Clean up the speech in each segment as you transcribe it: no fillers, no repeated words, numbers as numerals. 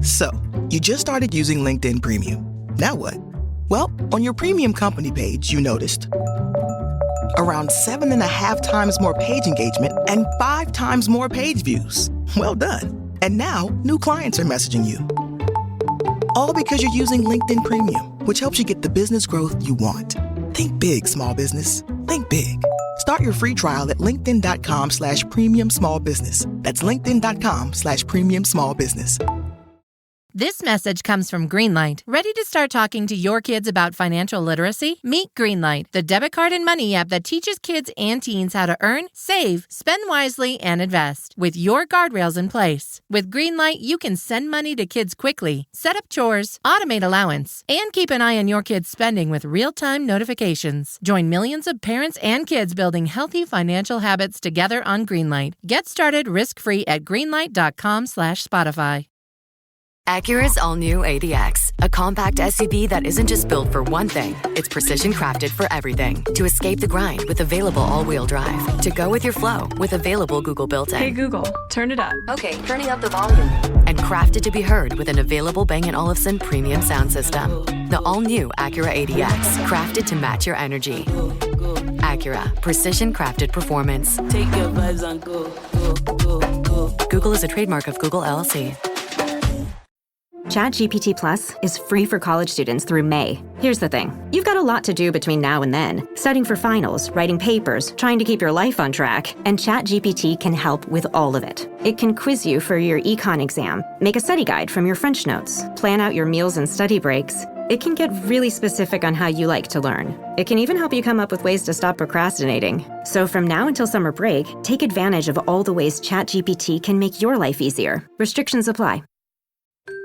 So, you just started using LinkedIn Premium. Now what? Well, on your premium company page, you noticed around 7.5 times more page engagement and 5 times more page views. Well done. And now, new clients are messaging you. All because you're using LinkedIn Premium, which helps you get the business growth you want. Think big, small business. Think big. Start your free trial at linkedin.com/premium small business. That's linkedin.com/premium small business. This message comes from Greenlight. Ready to start talking to your kids about financial literacy? Meet Greenlight, the debit card and money app that teaches kids and teens how to earn, save, spend wisely, and invest with your guardrails in place. With Greenlight, you can send money to kids quickly, set up chores, automate allowance, and keep an eye on your kids' spending with real-time notifications. Join millions of parents and kids building healthy financial habits together on Greenlight. Get started risk-free at greenlight.com/Spotify. Acura's all-new ADX, a compact SUV that isn't just built for one thing. It's precision-crafted for everything. To escape the grind with available all-wheel drive. To go with your flow with available Google built-in. Hey Google, turn it up. Okay, turning up the volume. And crafted to be heard with an available Bang & Olufsen premium sound system. The all-new Acura ADX, crafted to match your energy. Acura, precision-crafted performance. Take your vibes and go, go, go, go. Google is a trademark of Google LLC. ChatGPT Plus is free for college students through May. Here's the thing. You've got a lot to do between now and then. Studying for finals, writing papers, trying to keep your life on track, and ChatGPT can help with all of it. It can quiz you for your econ exam, make a study guide from your French notes, plan out your meals and study breaks. It can get really specific on how you like to learn. It can even help you come up with ways to stop procrastinating. So from now until summer break, take advantage of all the ways ChatGPT can make your life easier. Restrictions apply.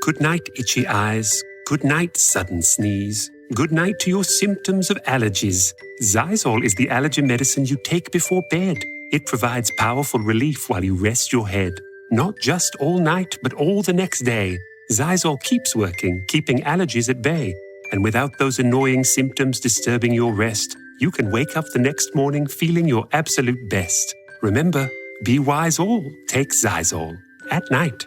Good night, itchy eyes. Good night, sudden sneeze. Good night to your symptoms of allergies. Xyzal is the allergy medicine you take before bed. It provides powerful relief while you rest your head. Not just all night, but all the next day. Xyzal keeps working, keeping allergies at bay. And without those annoying symptoms disturbing your rest, you can wake up the next morning feeling your absolute best. Remember, be wise all. Take Xyzal. At night.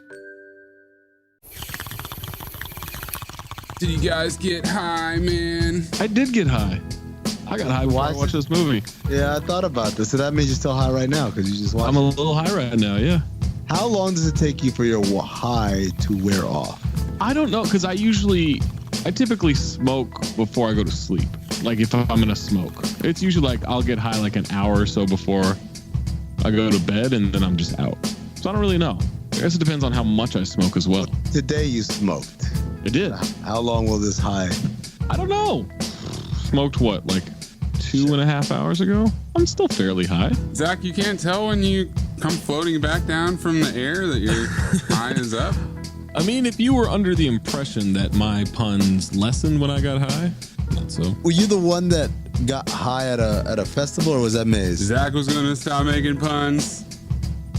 Did you guys get high, man? I did get high. I got high while I watched this movie. Yeah, I thought about this. So that means you're still high right now because you just watched. I'm a little high right now, yeah. How long does it take you for your high to wear off? I don't know, because I typically smoke before I go to sleep. Like if I'm going to smoke. It's usually like I'll get high like an hour or so before I go to bed and then I'm just out. So I don't really know. I guess it depends on how much I smoke as well. Today you smoked. I did. How long will this high? I don't know. Smoked what, like 2.5 hours ago? I'm still fairly high. Zach, you can't tell when you come floating back down from the air that your high is up? I mean, if you were under the impression that my puns lessened when I got high, not so. Were you the one that got high at a festival, or was that Mayes? Zach was going to stop making puns,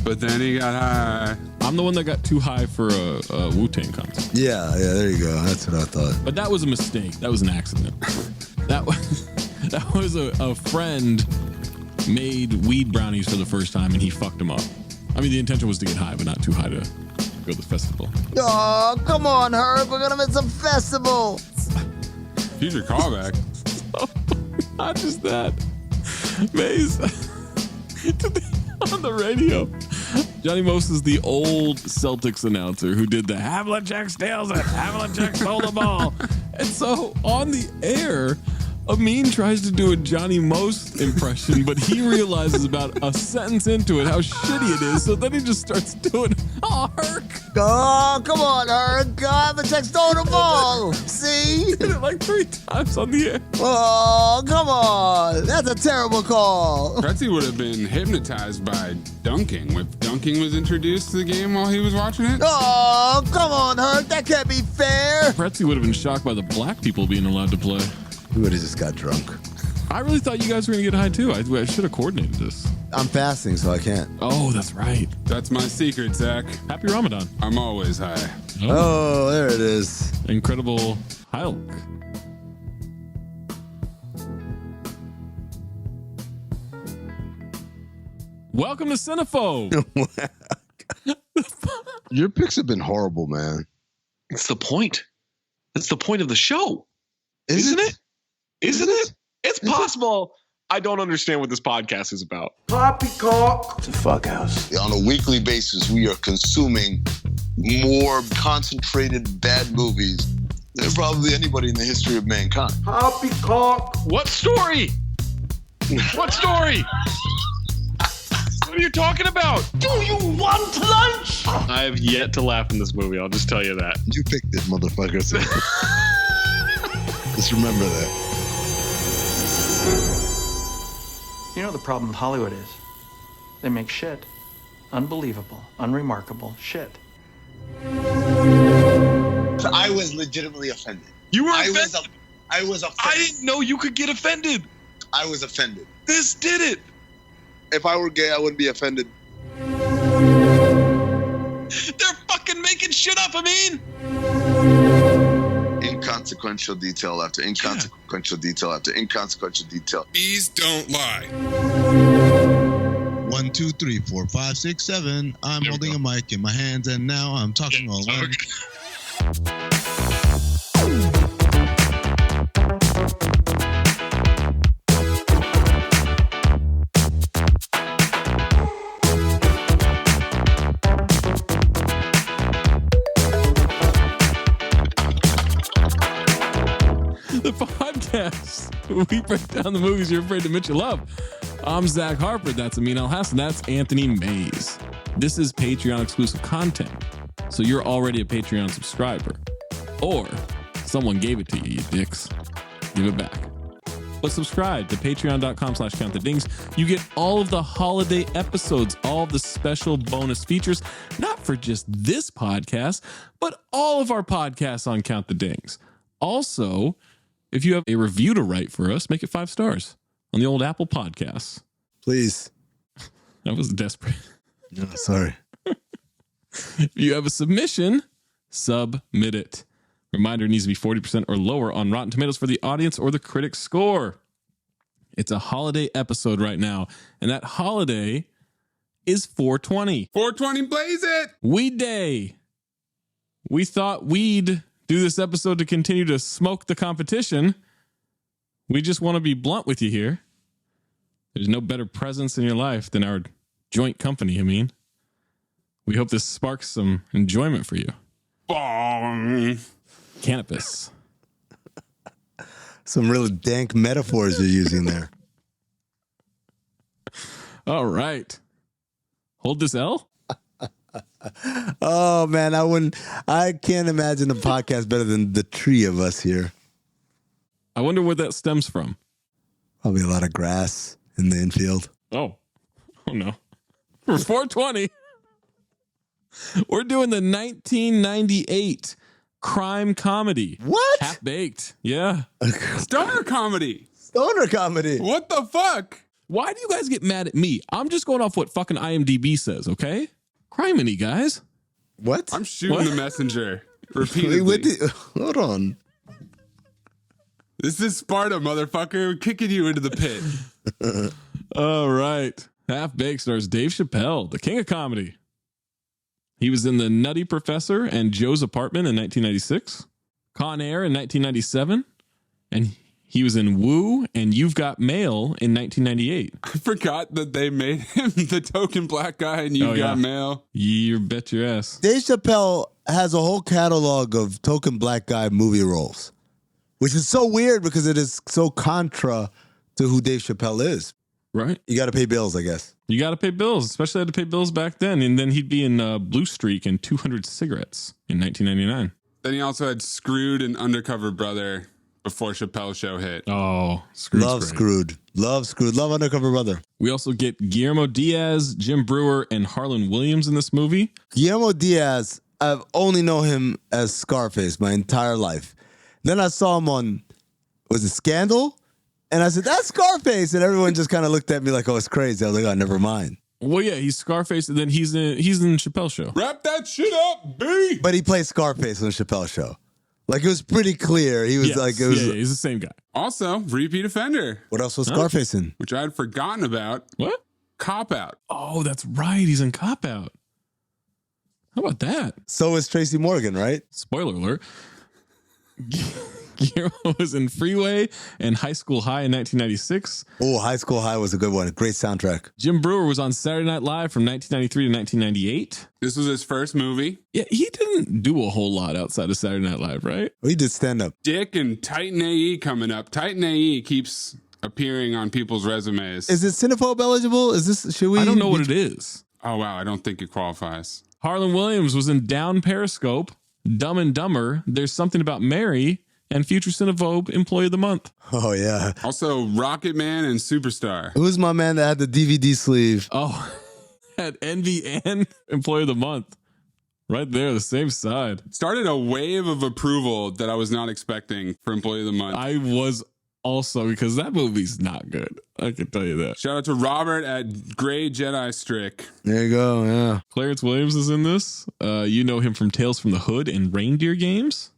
but then he got high. I'm the one that got too high for a Wu-Tang concert. Yeah, there you go. That's what I thought. But that was a mistake. That was an accident. that was a friend made weed brownies for the first time, and he fucked them up. I mean, the intention was to get high, but not too high to go to the festival. Oh, come on, Herb. We're going to miss a festival. Future callback. Not just that. Maze, on the radio, Johnny Most is the old Celtics announcer who did the Havlicek steals it, Havlicek stole the ball. And so on the air, Amin tries to do a Johnny Most impression, but he realizes about a sentence into it how shitty it is, so then he just starts doing, oh, Herc. Oh, come on, Herc. Havlicek stole the ball. See? He did it like 3 times on the air. Oh, come on. That's a terrible call. Pretzi would have been hypnotized by dunking if dunking was introduced to the game while he was watching it. Oh, come on, Herc. That can't be fair. Pretzi would have been shocked by the black people being allowed to play. We would have just got drunk. I really thought you guys were going to get high, too. I should have coordinated this. I'm fasting, so I can't. Oh, that's right. That's my secret, Zach. Happy Ramadan. I'm always high. Oh, there it is. Incredible Hulk. Welcome to Cinephobe. Your picks have been horrible, man. It's the point. That's the point of the show. Isn't it? Isn't it? It's possible. I don't understand what this podcast is about. Poppycock. It's a fuck house. On a weekly basis, we are consuming more concentrated bad movies than probably anybody in the history of mankind. Poppycock. What story? What story? What are you talking about? Do you want lunch? I have yet to laugh in this movie. I'll just tell you that. You picked it, motherfucker. So just remember that. You know the problem with Hollywood is? They make shit. Unbelievable, unremarkable shit. I was legitimately offended. You were offended? I was offended. I didn't know you could get offended. I was offended. This did it. If I were gay, I wouldn't be offended. They're fucking making shit up, Amin. Inconsequential detail after inconsequential detail after inconsequential detail. Bees don't lie. 1, 2, 3, 4, 5, 6, 7. I'm holding a mic in my hands, and now I'm talking all alone. The podcast. We break down the movies you're afraid to admit you love. I'm Zach Harper. That's Amin Al-Hassan. That's Anthony Mayes. This is Patreon exclusive content. So you're already a Patreon subscriber. Or someone gave it to you, you dicks. Give it back. But subscribe to patreon.com/countthedings. You get all of the holiday episodes, all of the special bonus features, not for just this podcast, but all of our podcasts on Count the Dings. Also, if you have a review to write for us, make it 5 stars on the old Apple Podcasts. Please. That was desperate. No, sorry. If you have a submission, submit it. Reminder, it needs to be 40% or lower on Rotten Tomatoes for the audience or the critic score. It's a holiday episode right now, and that holiday is 420. 420, blaze it! Weed Day. We thought we'd do this episode to continue to smoke the competition. We just want to be blunt with you here. There's no better presence in your life than our joint company, I mean. We hope this sparks some enjoyment for you. Bong. Cannabis. Some really dank metaphors you're using there. All right. Hold this L? Oh, man, I can't imagine a podcast better than the three of us here. I wonder where that stems from. Probably a lot of grass in the infield. Oh no. For 420, we're doing the 1998 crime comedy. What? Half Baked. Yeah. Stoner comedy. Stoner comedy. What the fuck? Why do you guys get mad at me? I'm just going off what fucking IMDb says, okay? Criminy, guys. What? I'm shooting the messenger repeatedly. Hold on. This is Sparta, motherfucker. We're kicking you into the pit. All right. Half Baked stars Dave Chappelle, the king of comedy. He was in The Nutty Professor and Joe's Apartment in 1996, Con Air in 1997, and he was in Woo and You've Got Mail in 1998. I forgot that they made him the token black guy and You've Got Mail. You bet your ass. Dave Chappelle has a whole catalog of token black guy movie roles, which is so weird because it is so contra to who Dave Chappelle is. Right. You got to pay bills, I guess. You got to pay bills, especially had to pay bills back then. And then he'd be in Blue Streak and 200 Cigarettes in 1999. Then he also had Screwed and Undercover Brother before Chappelle's show hit. Oh, Screwed. Love Screwed. Love Screwed. Love Undercover Brother. We also get Guillermo Diaz, Jim Brewer, and Harlan Williams in this movie. Guillermo Diaz, I've only known him as Scarface my entire life. Then I saw him on, was it Scandal? And I said, that's Scarface. And everyone just kind of looked at me like, oh, it's crazy. I was like, oh, never mind. Well, yeah, he's Scarface, and then he's in Chappelle's show. Wrap that shit up, B! But he played Scarface on the Chappelle show. Like, it was pretty clear. He was he's the same guy. Also, repeat offender. What else was Scarface in? Which I had forgotten about. What? Cop Out. Oh, that's right. He's in Cop Out. How about that? So is Tracy Morgan, right? Spoiler alert. Guillermo was in Freeway and High School High in 1996. Oh, High School High was a good one. Great soundtrack. Jim Breuer was on Saturday Night Live from 1993 to 1998. This was his first movie. Yeah, he didn't do a whole lot outside of Saturday Night Live, right? He did stand-up. Dick and Titan AE coming up. Titan AE keeps appearing on people's resumes. Is it Cinephobe eligible? Is this, should we? I don't know what it is. Oh, wow. I don't think it qualifies. Harlan Williams was in Down Periscope, Dumb and Dumber, There's Something About Mary, and Future Cinephobe Employee of the Month. Oh, yeah. Also, Rocket Man and Superstar. Who's my man that had the DVD sleeve? Oh, had Envy and Employee of the Month. Right there, the same side. Started a wave of approval that I was not expecting for Employee of the Month. I was also, because that movie's not good. I can tell you that. Shout out to Robert at Grey Jedi Strick. There you go, yeah. Clarence Williams is in this. You know him from Tales from the Hood and Reindeer Games.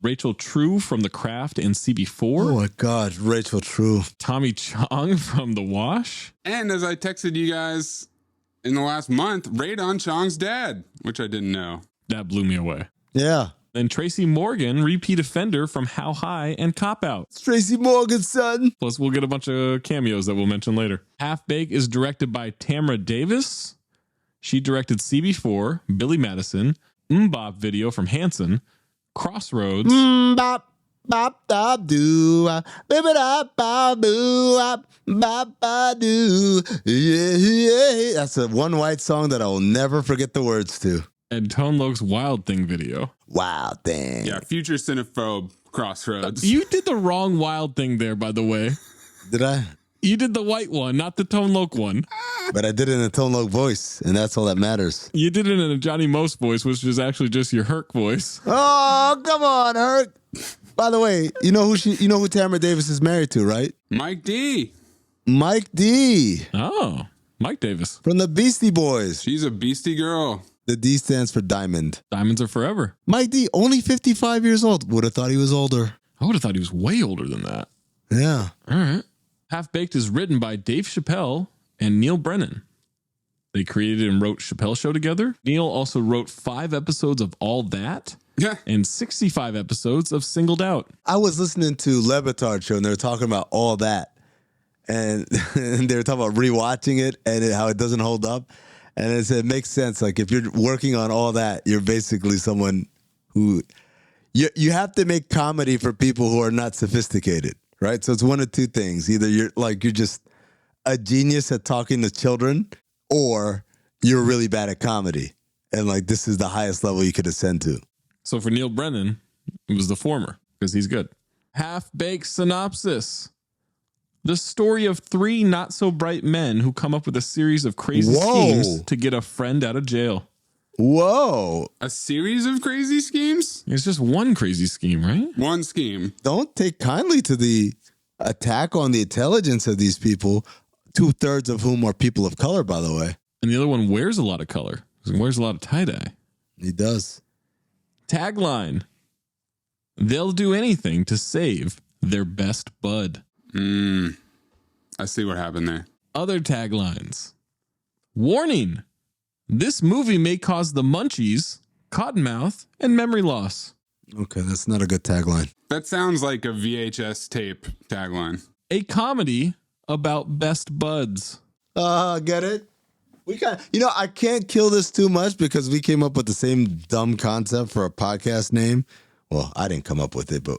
Rachel True from The Craft and CB4. Oh my God, Rachel True. Tommy Chong from The Wash. And as I texted you guys in the last month, Radon Chong's dad, which I didn't know. That blew me away. Yeah. Then Tracy Morgan, repeat offender from How High and Cop Out. It's Tracy Morgan's son. Plus, we'll get a bunch of cameos that we'll mention later. Half Baked is directed by Tamra Davis. She directed CB4, Billy Madison, Mbop Video from Hanson, Crossroads. Bop, bop, bop, doo, baby, da, ba, boo, ba, ba, doo. Yeah, yeah. That's a one white song that I will never forget the words to. And Tone Loc's Wild Thing video. Wild Thing. Yeah, Future Cinephobe Crossroads. You did the wrong Wild Thing there, by the way. Did I? You did the white one, not the Tone Loc one. But I did it in a Tone Loc voice, and that's all that matters. You did it in a Johnny Most voice, which is actually just your Herc voice. Oh, come on, Herc. By the way, you know who Tamra Davis is married to, right? Mike D. Mike D. Oh, Mike Davis. From the Beastie Boys. She's a beastie girl. The D stands for Diamond. Diamonds are forever. Mike D, only 55 years old. Would have thought he was older. I would have thought he was way older than that. Yeah. All right. Half Baked is written by Dave Chappelle and Neil Brennan. They created and wrote Chappelle Show together. Neil also wrote 5 episodes of All That. Yeah. And 65 episodes of Singled Out. I was listening to Levitard show and they were talking about All That. And they were talking about rewatching it and how it doesn't hold up. And it said, it makes sense. Like if you're working on All That, you're basically someone who you have to make comedy for people who are not sophisticated, right? So it's one of two things. Either you're just a genius at talking to children, or you're really bad at comedy. And like this is the highest level you could ascend to. So for Neil Brennan, it was the former because he's good. Half Baked synopsis. The story of 3 not so bright men who come up with a series of crazy schemes to get a friend out of jail. Whoa. A series of crazy schemes? It's just one crazy scheme, right? One scheme. Don't take kindly to the attack on the intelligence of these people, 2/3 of whom are people of color, by the way. And the other one wears a lot of color. He wears a lot of tie-dye. He does. Tagline. They'll do anything to save their best bud. I see what happened there. Other taglines. Warning. This movie may cause the munchies, cottonmouth, and memory loss. Okay, that's not a good tagline. That sounds like a VHS tape tagline. A comedy about best buds. Get it? We I can't kill this too much because we came up with the same dumb concept for a podcast name. Well, I didn't come up with it, but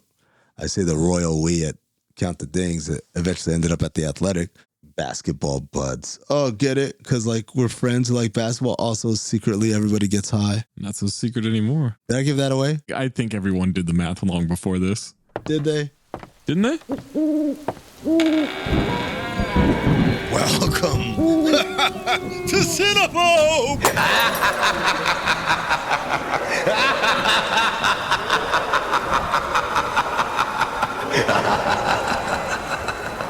I say the royal we at Count the Dings that eventually ended up at The Athletic. Basketball buds. Oh, get it? Because we're friends who like basketball. Also, secretly, everybody gets high. Not so secret anymore. Did I give that away? I think everyone did the math long before this. Did they? Didn't they? Welcome to Cinephobe!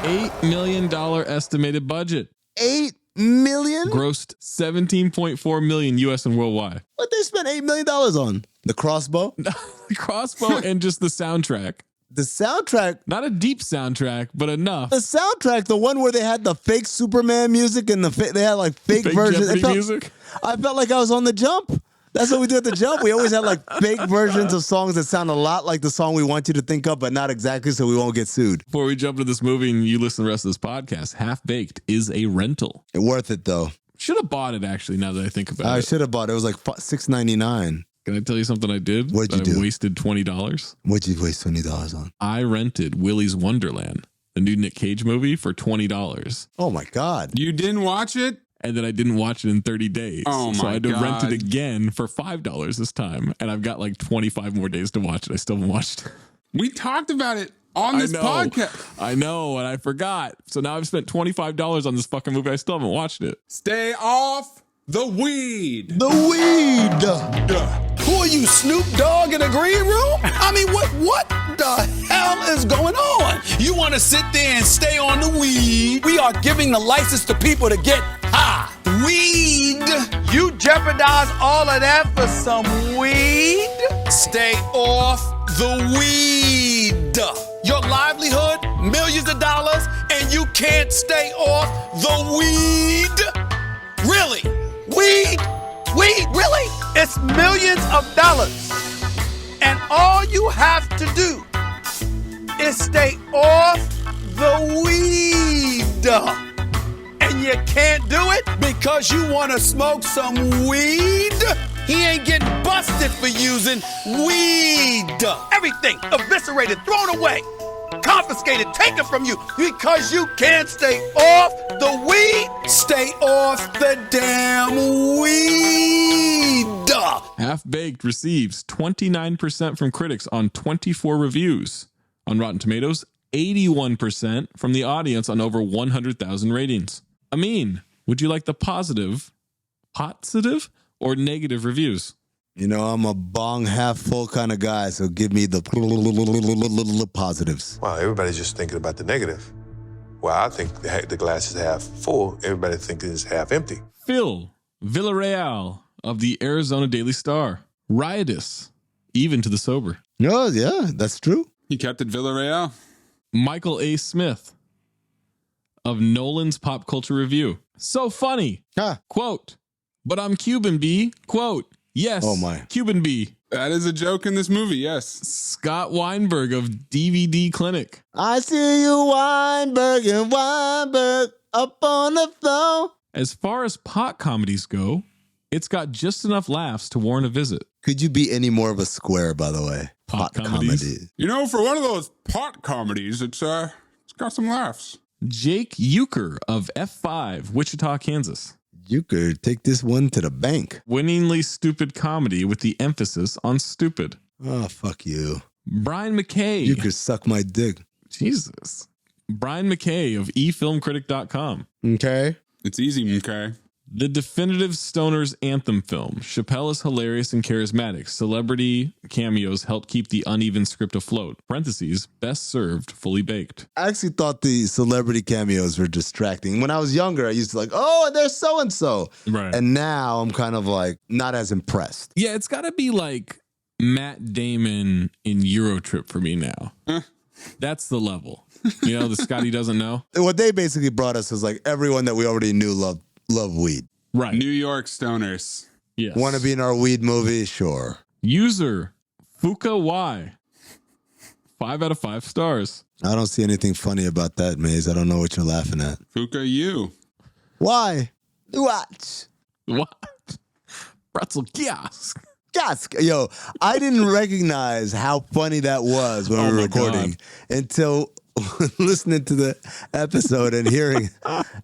$8 million estimated budget. $8 million? Grossed $17.4 million US and worldwide. What they spent $8 million on? The crossbow? The crossbow and just the soundtrack. The soundtrack? Not a deep soundtrack, but enough. The soundtrack, the one where they had the fake Superman music and they had fake versions. Music? I felt like I was on The Jump. That's what we do at the Jump. We always have like fake versions of songs that sound a lot like the song we want you to think of, but not exactly, so we won't get sued. Before we jump into this movie and you listen to the rest of this podcast, Half Baked is a rental. Worth it though. Should have bought it actually. Now that I think about it, I should have bought it. It was like $6.99. Can I tell you something I did? What'd you do? I wasted $20. What'd you waste $20 on? I rented Willy's Wonderland, the new Nick Cage movie, for $20. Oh my God. You didn't watch it? And then I didn't watch it in 30 days. Oh my So I had to God. rent it again for $5 this time. And I've got like 25 more days to watch it. I still haven't watched it. We talked about it on this podcast. I know, and I forgot. So now I've spent $25 on this fucking movie. I still haven't watched it. Stay off the weed. The weed. Who are you, Snoop Dogg in the green room? I mean, what the hell is going on? You want to sit there and stay on the weed? We are giving the license to people to get high. Weed. You jeopardize all of that for some weed? Stay off the weed. Your livelihood, millions of dollars, and you can't stay off the weed? Really? Weed? Weed? Really? It's millions of dollars. And all you have to do is stay off the weed. And you can't do it because you want to smoke some weed? He ain't getting busted for using weed. Everything eviscerated, thrown away, confiscated, taken from you because you can't stay off the weed. Stay off the damn weed. Half Baked receives 29% from critics on 24 reviews. On Rotten Tomatoes, 81% from the audience on over 100,000 ratings. Amin, would you like the positive, or negative reviews? You know, I'm a bong half full kind of guy, so give me the positives. Wow, everybody's just thinking about the negative. Well, I think the glass is half full. Everybody thinks it's half empty. Phil Villarreal of the Arizona Daily Star. Riotous, even to the sober. Oh, yeah, that's true. He kept it Villarreal. Michael A. Smith of Nolan's Pop Culture Review. So funny. Quote, but I'm Cuban B. Quote, yes. Oh my. Cuban B. That is a joke in this movie, yes. Scott Weinberg of DVD Clinic. I see you, Weinberg and Weinberg, up on the floor. As far as pot comedies go, it's got just enough laughs to warrant a visit. Could you be any more of a square, by the way? Pot comedies. You know, for one of those pot comedies, it's got some laughs. Jake Euchre of F5, Wichita, Kansas. You could take this one to the bank. Winningly stupid comedy with the emphasis on stupid. Oh, fuck you. Brian McKay. You could suck my dick. Jesus. Brian McKay of eFilmCritic.com. Okay. It's easy, okay. The definitive Stoner's anthem film. Chappelle is hilarious and charismatic. Celebrity cameos help keep the uneven script afloat. Parentheses, best served, fully baked. I actually thought the celebrity cameos were distracting. When I was younger, I used to like, oh, there's so-and-so. Right. And now I'm kind of like not as impressed. Yeah, it's got to be like Matt Damon in Eurotrip for me now. That's the level. You know, the Scotty doesn't know. What they basically brought us was like everyone that we already knew love weed. Right. New York stoners. Yes. Want to be in our weed movie? Sure. User Fuka Y. 5 out of 5 stars. I don't see anything funny about that, Maze. I don't know what you're laughing at. Fuka you. Why? What? Pretzel kiosk. Kiosk. Yo, I didn't recognize how funny that was when we were recording until listening to the episode and hearing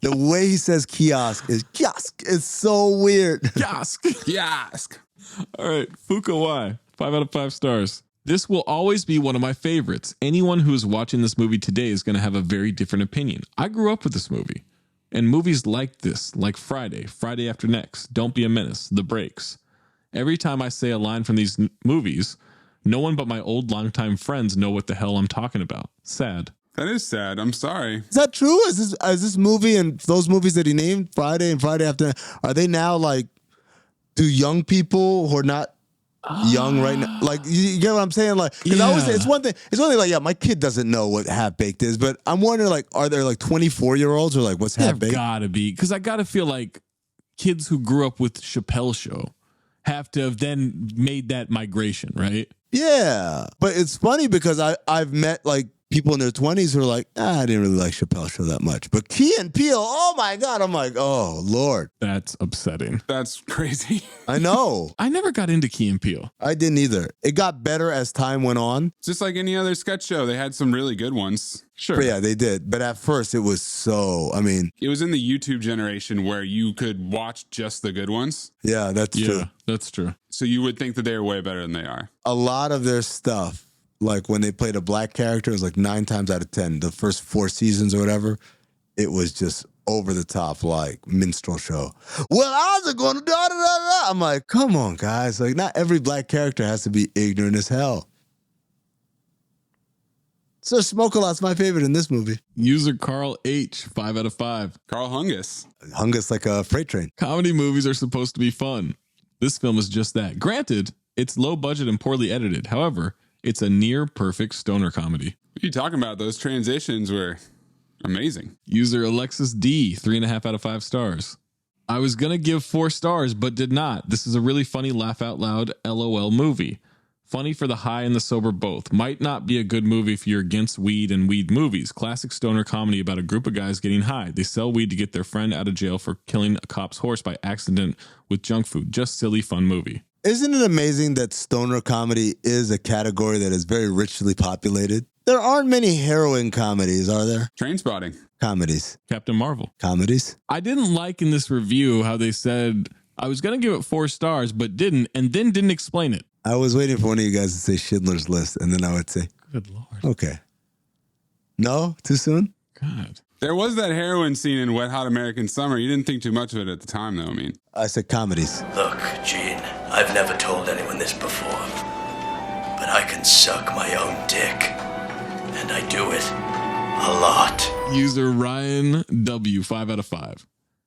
the way he says kiosk is kiosk. It's so weird. Kiosk. Kiosk. All right. Fuka Y. 5 out of 5 stars. This will always be one of my favorites. Anyone who is watching this movie today is going to have a very different opinion. I grew up with this movie. And movies like this, like Friday, Friday After Next, Don't Be a Menace, The Breaks. Every time I say a line from these movies, no one but my old longtime friends know what the hell I'm talking about. Sad. That is sad. I'm sorry. Is that true? Is this movie and those movies that he named, Friday and Friday After, are they now like, do young people who are not young right now, like you get what I'm saying? Like, because I always say it's one thing like, yeah, my kid doesn't know what half baked is, but I'm wondering like, are there like 24-year-olds or like what's half baked? Gotta be, because I gotta feel like kids who grew up with Chappelle Show have to have then made that migration, right? Yeah. But it's funny because I've met like people in their 20s who are like, I didn't really like Chappelle's show that much. But Key and Peele, oh my God. I'm like, oh, Lord. That's upsetting. That's crazy. I know. I never got into Key and Peele. I didn't either. It got better as time went on. Just like any other sketch show, they had some really good ones. Sure. But yeah, they did. But at first, it was so, I mean. It was in the YouTube generation where you could watch just the good ones. Yeah, that's true. That's true. So you would think that they are way better than they are. A lot of their stuff, like when they played a black character, it was like 9 times out of 10. The first 4 seasons or whatever, it was just over the top, like minstrel show. Well, I was going to da da da da. I'm like, come on, guys. Like, not every black character has to be ignorant as hell. So Smoke-A-Lot's my favorite in this movie. User Carl H, 5 out of 5. Carl Hungus. Hungus like a freight train. Comedy movies are supposed to be fun. This film is just that. Granted, it's low budget and poorly edited. However, it's a near perfect stoner comedy. What are you talking about? Those transitions were amazing. User Alexis D, 3.5 out of 5 stars. I was going to give 4 stars, but did not. This is a really funny laugh out loud LOL movie. Funny for the high and the sober both. Might not be a good movie if you're against weed and weed movies. Classic stoner comedy about a group of guys getting high. They sell weed to get their friend out of jail for killing a cop's horse by accident with junk food. Just silly fun movie. Isn't it amazing that stoner comedy is a category that is very richly populated? There aren't many heroin comedies, are there? Trainspotting. Comedies. Captain Marvel. Comedies. I didn't like in this review how they said, I was going to give it 4 stars, but didn't, and then didn't explain it. I was waiting for one of you guys to say Schindler's List, and then I would say, good Lord. Okay. No? Too soon? God. There was that heroin scene in Wet Hot American Summer. You didn't think too much of it at the time, though, I mean. I said comedies. Look, Gene, I've never told anyone this before, but I can suck my own dick, and I do it a lot. User Ryan W, 5 out of 5.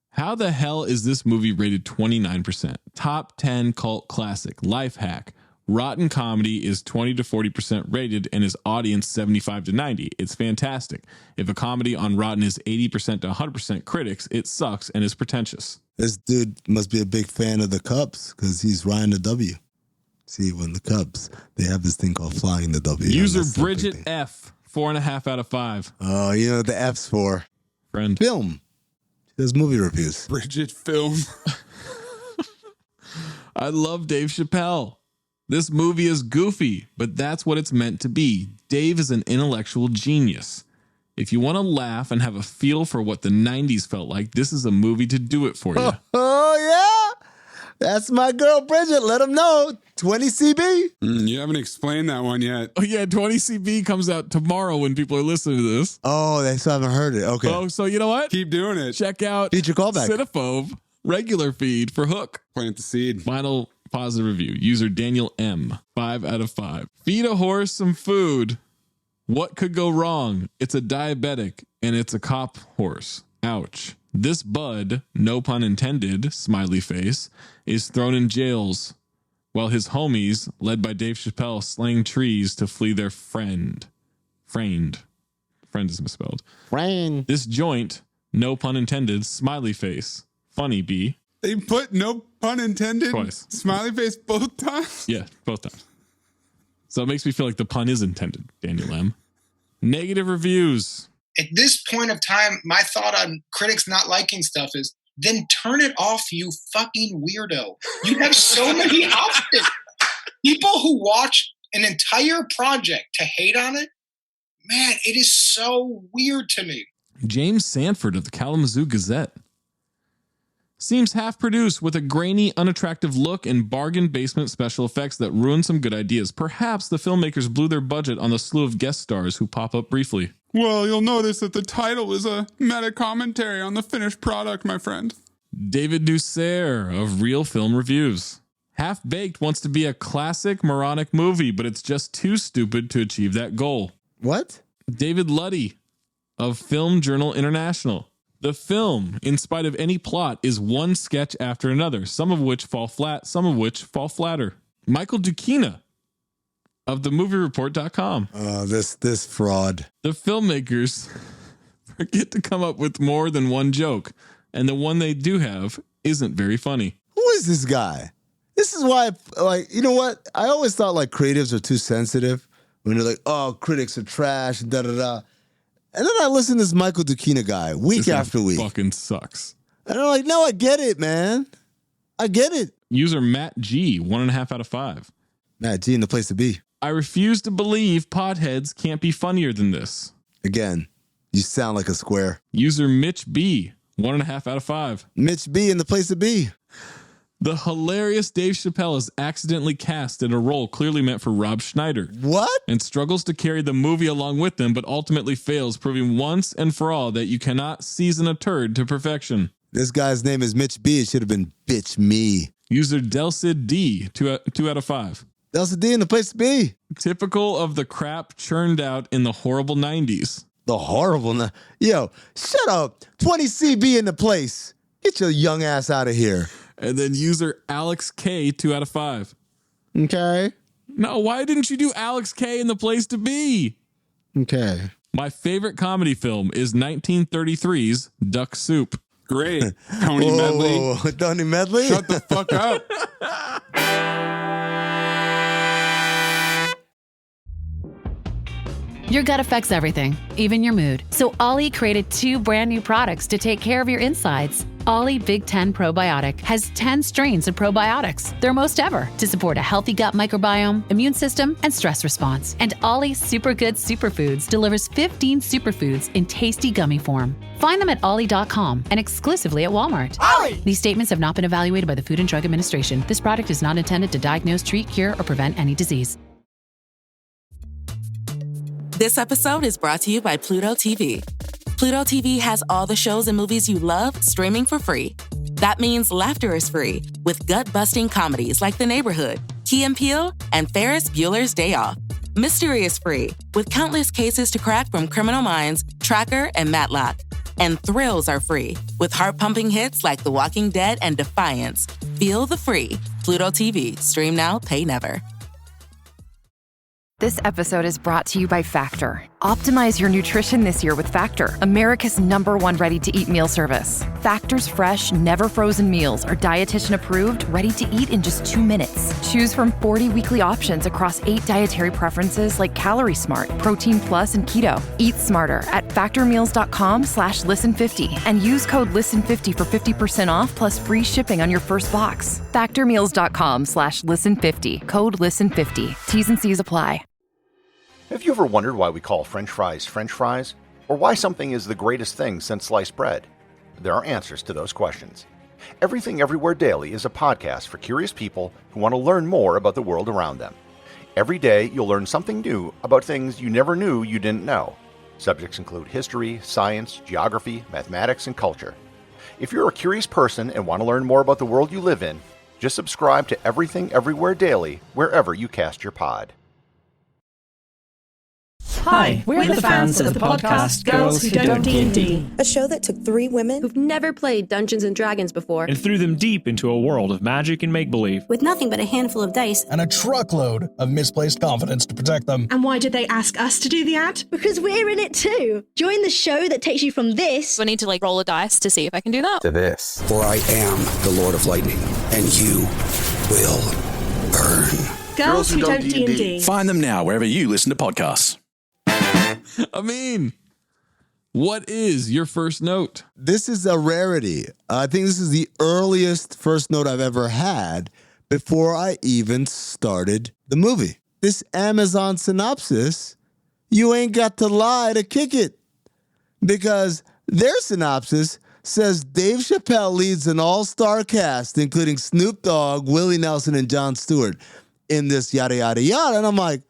How the hell is this movie rated 29%? Top 10 cult classic. Life hack. Rotten comedy is 20 to 40% rated and is audience 75 to 90. It's fantastic. If a comedy on Rotten is 80% to 100% critics, it sucks and is pretentious. This dude must be a big fan of the Cubs because he's Ryan the W. See, when the Cubs, they have this thing called flying the W. User Bridget F, 4.5 out of 5. Oh, you know what the F's for? Friend. Film. She does movie reviews. Bridget Film. I love Dave Chappelle. This movie is goofy, but that's what it's meant to be. Dave is an intellectual genius. If you want to laugh and have a feel for what the 90s felt like, this is a movie to do it for you. Oh, yeah. That's my girl, Bridget. Let them know. 20 CB. You haven't explained that one yet. Oh, yeah. 20 CB comes out tomorrow when people are listening to this. Oh, they still haven't heard it. Okay. Oh, so you know what? Keep doing it. Check out Feature callback. Cinephobe regular feed for Hook. Plant the seed. Final positive review. User Daniel M, 5 out of 5. Feed a horse some food. What could go wrong? It's a diabetic and it's a cop horse. Ouch. This bud, no pun intended, smiley face, is thrown in jails while his homies, led by Dave Chappelle, slang trees to flee their friend. Friend is misspelled. Friend. This joint, no pun intended, smiley face. Funny bee. They put no pun intended Twice. Smiley face both times? Yeah, both times. So it makes me feel like the pun is intended, Daniel M. Negative reviews. At this point of time, my thought on critics not liking stuff is, then turn it off, you fucking weirdo. You have so many options. People who watch an entire project to hate on it, man, it is so weird to me. James Sanford of the Kalamazoo Gazette. Seems half-produced with a grainy, unattractive look and bargain basement special effects that ruin some good ideas. Perhaps the filmmakers blew their budget on the slew of guest stars who pop up briefly. Well, you'll notice that the title is a meta-commentary on the finished product, my friend. David Dussert of Real Film Reviews. Half-Baked wants to be a classic moronic movie, but it's just too stupid to achieve that goal. What? David Luddy of Film Journal International. The film, in spite of any plot, is one sketch after another, some of which fall flat, some of which fall flatter. Michael Dukina of themoviereport.com. This fraud. The filmmakers forget to come up with more than one joke, and the one they do have isn't very funny. Who is this guy? This is why, like, you know what? I always thought like creatives are too sensitive when they're like, oh, critics are trash and da-da-da. And then I listen to this Michael Dukina guy week after week. Fucking sucks. And I'm like, no, I get it, man. I get it. User Matt G, 1.5 out of 5. Matt G in the place to be. I refuse to believe potheads can't be funnier than this. Again, you sound like a square. User Mitch B, 1.5 out of 5. Mitch B in the place to be. The hilarious Dave Chappelle is accidentally cast in a role clearly meant for Rob Schneider. What? And struggles to carry the movie along with them, but ultimately fails, proving once and for all that you cannot season a turd to perfection. This guy's name is Mitch B. It should have been Bitch Me. User Delcid D, 2 out of 5. Delcid D in the place to be. Typical of the crap churned out in the horrible 90s. The horrible... Yo, shut up. 20 CB in the place. Get your young ass out of here. And then user Alex K, 2 out of 5. Okay. No, why didn't you do Alex K in the place to be? Okay. My favorite comedy film is 1933's Duck Soup. Great. Tony Medley. Tony Medley? Shut the fuck up. Your gut affects everything, even your mood. So Ollie created 2 brand new products to take care of your insides. Ollie Big 10 Probiotic has 10 strains of probiotics, their most ever, to support a healthy gut microbiome, immune system, and stress response. And Ollie Super Good Superfoods delivers 15 superfoods in tasty gummy form. Find them at ollie.com and exclusively at Walmart. Ollie! These statements have not been evaluated by the Food and Drug Administration. This product is not intended to diagnose, treat, cure, or prevent any disease. This episode is brought to you by Pluto TV. Pluto TV has all the shows and movies you love streaming for free. That means laughter is free with gut-busting comedies like The Neighborhood, Key and Peele, and Ferris Bueller's Day Off. Mystery is free with countless cases to crack from Criminal Minds, Tracker, and Matlock. And thrills are free with heart-pumping hits like The Walking Dead and Defiance. Feel the free. Pluto TV. Stream now, pay never. This episode is brought to you by Factor. Optimize your nutrition this year with Factor, America's #1 ready-to-eat meal service. Factor's fresh, never frozen meals are dietitian approved, ready to eat in just 2 minutes. Choose from 40 weekly options across 8 dietary preferences like Calorie Smart, Protein Plus, and Keto. Eat smarter at factormeals.com/listen50 and use code listen50 for 50% off plus free shipping on your first box. Factormeals.com/listen50, code listen50. T's and C's apply. Have you ever wondered why we call French fries, or why something is the greatest thing since sliced bread? There are answers to those questions. Everything Everywhere Daily is a podcast for curious people who want to learn more about the world around them. Every day, you'll learn something new about things you never knew you didn't know. Subjects include history, science, geography, mathematics, and culture. If you're a curious person and want to learn more about the world you live in, just subscribe to Everything Everywhere Daily wherever you cast your pod. Hi, we're the fans of the podcast Girls Who Don't D&D. A show that took 3 women who've never played Dungeons & Dragons before and threw them deep into a world of magic and make-believe. with nothing but a handful of dice and a truckload of misplaced confidence to protect them. And why did they ask us to do the ad? because we're in it too. Join the show that takes you from this. I need to roll a dice to see if I can do that. To this. For I am the Lord of Lightning, and you will burn. Girls Who Don't D&D. Find them now wherever you listen to podcasts. Amin, what is your first note? This is a rarity. I think this is the earliest first note I've ever had before I even started the movie. This Amazon synopsis, you ain't got to lie to kick it. Because their synopsis says Dave Chappelle leads an all-star cast, including Snoop Dogg, Willie Nelson, and Jon Stewart in this yada, yada, yada. And I'm like,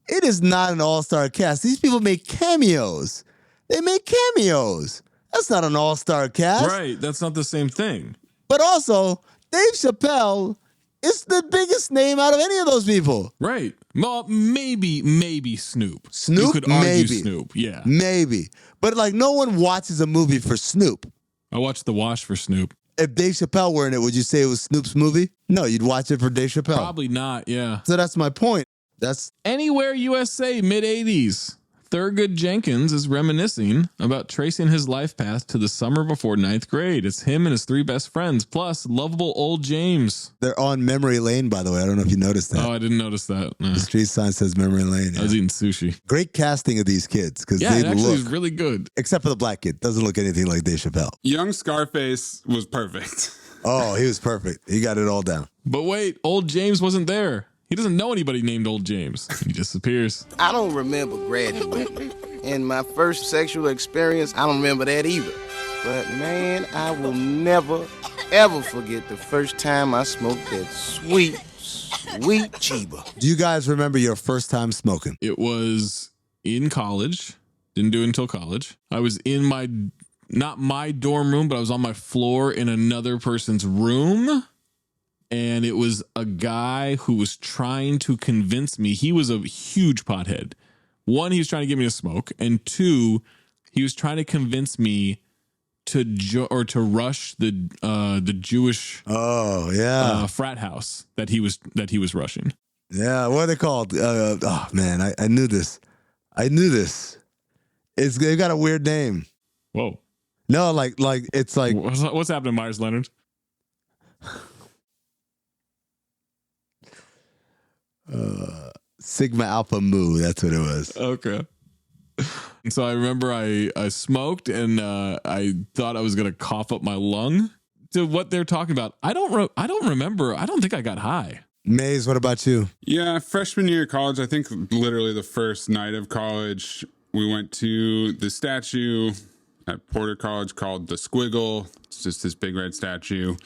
it is not an all-star cast. These people make cameos. They make cameos. That's not an all-star cast. Right, that's not the same thing. But also, Dave Chappelle is the biggest name out of any of those people. Right. Well, maybe Snoop. Snoop? You could argue Maybe. Snoop, yeah. Maybe. But like, no one watches a movie for Snoop. I watched The Wash for Snoop. If Dave Chappelle were in it, would you say it was Snoop's movie? No, you'd watch it for Dave Chappelle. Probably not, yeah. So that's my point. That's Anywhere USA, mid-'80s. Thurgood Jenkins is reminiscing about tracing his life path to the summer before 9th grade. It's him and his 3 best friends, plus lovable old James. They're on Memory Lane, by the way. I don't know if you noticed that. Oh, I didn't notice that. No. The street sign says Memory Lane. I was eating sushi. Great casting of these kids because Yeah, they it actually is look really good. except for the black kid. Doesn't look anything like Dave Chappelle. Young Scarface was perfect. Oh, he was perfect. He got it all down. But wait, old James wasn't there. He doesn't know anybody named old James. He disappears. I don't remember graduating. And my first sexual experience, I don't remember that either. But man, I will never, ever forget the first time I smoked that sweet Chiba. Do you guys remember your first time smoking? It was in college. Didn't do it until college. I was in not my dorm room, but I was on my floor in another person's room. And it was a guy who was trying to convince me. He was a huge pothead. 1, he was trying to get me to smoke. And 2, he was trying to convince me to rush the Jewish frat house that he was rushing. Yeah, what are they called? Oh man, I knew this. They got a weird name. Whoa. No, like it's like what's happening, Myers Leonard? Sigma Alpha Mu. That's what it was. Okay. And so I remember I smoked and I thought I was gonna cough up my lung. To what they're talking about, I don't remember. I don't think I got high. Maze, what about you? Yeah, freshman year of college, I think literally the first night of college, we went to the statue at Porter College called the Squiggle. It's just this big red statue,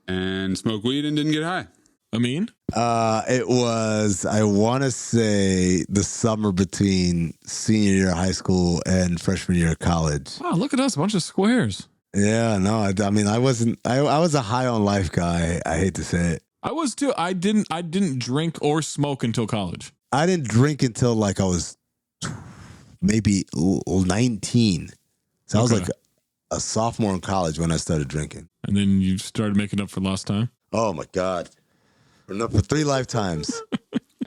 and smoked weed and didn't get high. Amin? It was, I want to say, the summer between senior year of high school and freshman year of college. Wow, look at us, a bunch of squares. Yeah, no, I mean, I was a high on life guy. I hate to say it. I was too. I didn't drink or smoke until college. I didn't drink until like I was maybe 19. So I was like a sophomore in college when I started drinking. And then you started making up for lost time? Oh my God. Enough for 3 lifetimes.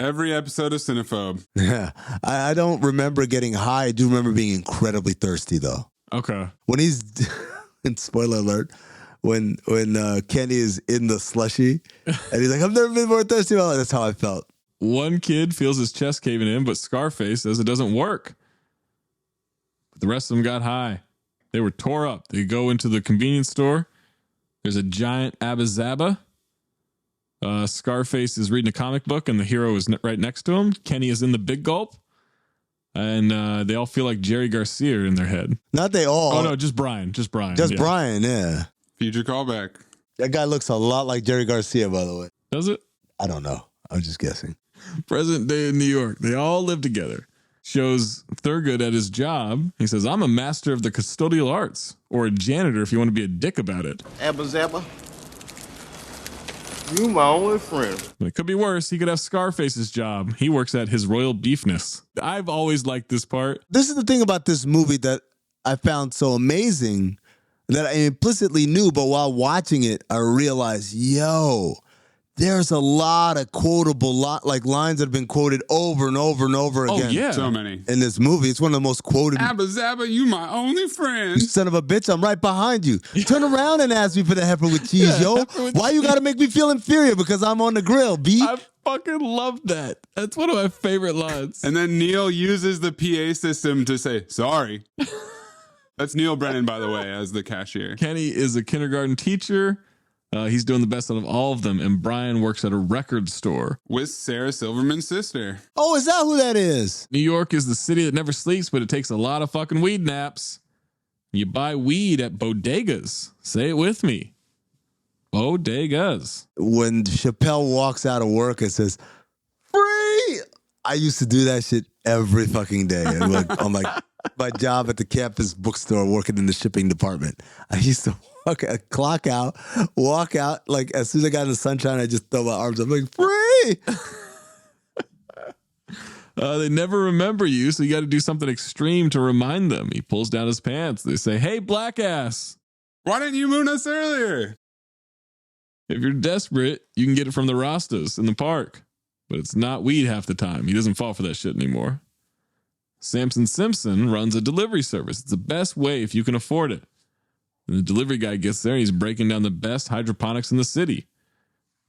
Every episode of Cinephobe. Yeah. I don't remember getting high. I do remember being incredibly thirsty though. Okay. When he's, and spoiler alert, when Kenny is in the slushy and he's like, I've never been more thirsty. Well, that's how I felt. One kid feels his chest caving in, but Scarface says it doesn't work. But the rest of them got high. They were tore up. They go into the convenience store. There's a giant abba zabba. Scarface is reading a comic book and the hero is right next to him. Kenny is in the big gulp. And they all feel like Jerry Garcia in their head. Not they all. Oh, no, just Brian. Just Brian. Just Brian, yeah. Future callback. That guy looks a lot like Jerry Garcia, by the way. Does it? I don't know. I'm just guessing. Present day in New York. They all live together. Shows Thurgood at his job. He says, I'm a master of the custodial arts. Or a janitor if you want to be a dick about it. Abba Zabba, you my only friend. But it could be worse. He could have Scarface's job. He works at his royal beefness. I've always liked this part. This is the thing about this movie that I found so amazing that I implicitly knew, but while watching it, I realized, there's a lot of quotable lines that have been quoted over and over and over again. Oh, yeah. So many. In this movie. It's one of the most quoted. Abba Zabba, you my only friend. You son of a bitch, I'm right behind you. Turn around and ask me for the heifer with cheese, yo. Why you gotta make me feel inferior because I'm on the grill, B? I fucking love that. That's one of my favorite lines. And then Neil uses the PA system to say, sorry. That's Neil Brennan, by the way, as the cashier. Kenny is a kindergarten teacher. He's doing the best out of all of them. And Brian works at a record store. With Sarah Silverman's sister. Oh, is that who that is? New York is the city that never sleeps, but it takes a lot of fucking weed naps. You buy weed at bodegas. Say it with me. Bodegas. When Chappelle walks out of work and says, free! I used to do that shit every fucking day. On my job at the campus bookstore working in the shipping department. I used to clock out, walk out, like as soon as I got in the sunshine, I just throw my arms up like, free! They never remember you, so you got to do something extreme to remind them. He pulls down his pants. They say, hey, black ass. Why didn't you moon us earlier? If you're desperate, you can get it from the Rastas in the park. But it's not weed half the time. He doesn't fall for that shit anymore. Samson Simpson runs a delivery service. It's the best way if you can afford it. And the delivery guy gets there. He's breaking down the best hydroponics in the city.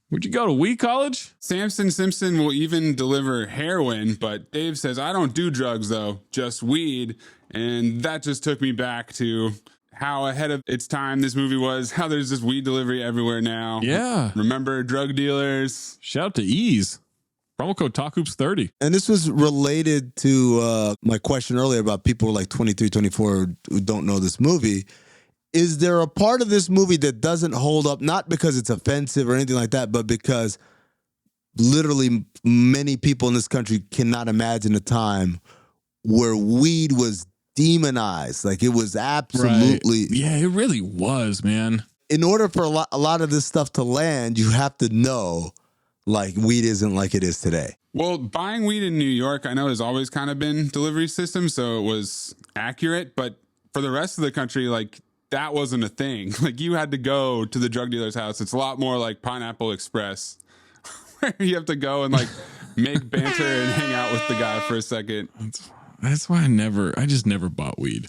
Where'd you go, to Weed College? Samson Simpson will even deliver heroin, but Dave says, I don't do drugs, though, just weed. And that just took me back to how ahead of its time this movie was, how there's just weed delivery everywhere now. Yeah. Remember drug dealers? Shout out to Ease. Promo code TalkHoops30. And this was related to my question earlier about people like 23, 24 who don't know this movie. Is there a part of this movie that doesn't hold up, not because it's offensive or anything like that, but because literally many people in this country cannot imagine a time where weed was demonized? Like, it was absolutely... Right. Yeah, it really was, man. In order for a lot of this stuff to land, you have to know, like, weed isn't like it is today. Well, buying weed in New York, I know, has always kind of been delivery system, so it was accurate. But for the rest of the country, like, that wasn't a thing. Like, you had to go to the drug dealer's house. It's a lot more like Pineapple Express, where you have to go and like make banter and hang out with the guy for a second. That's why I just never bought weed.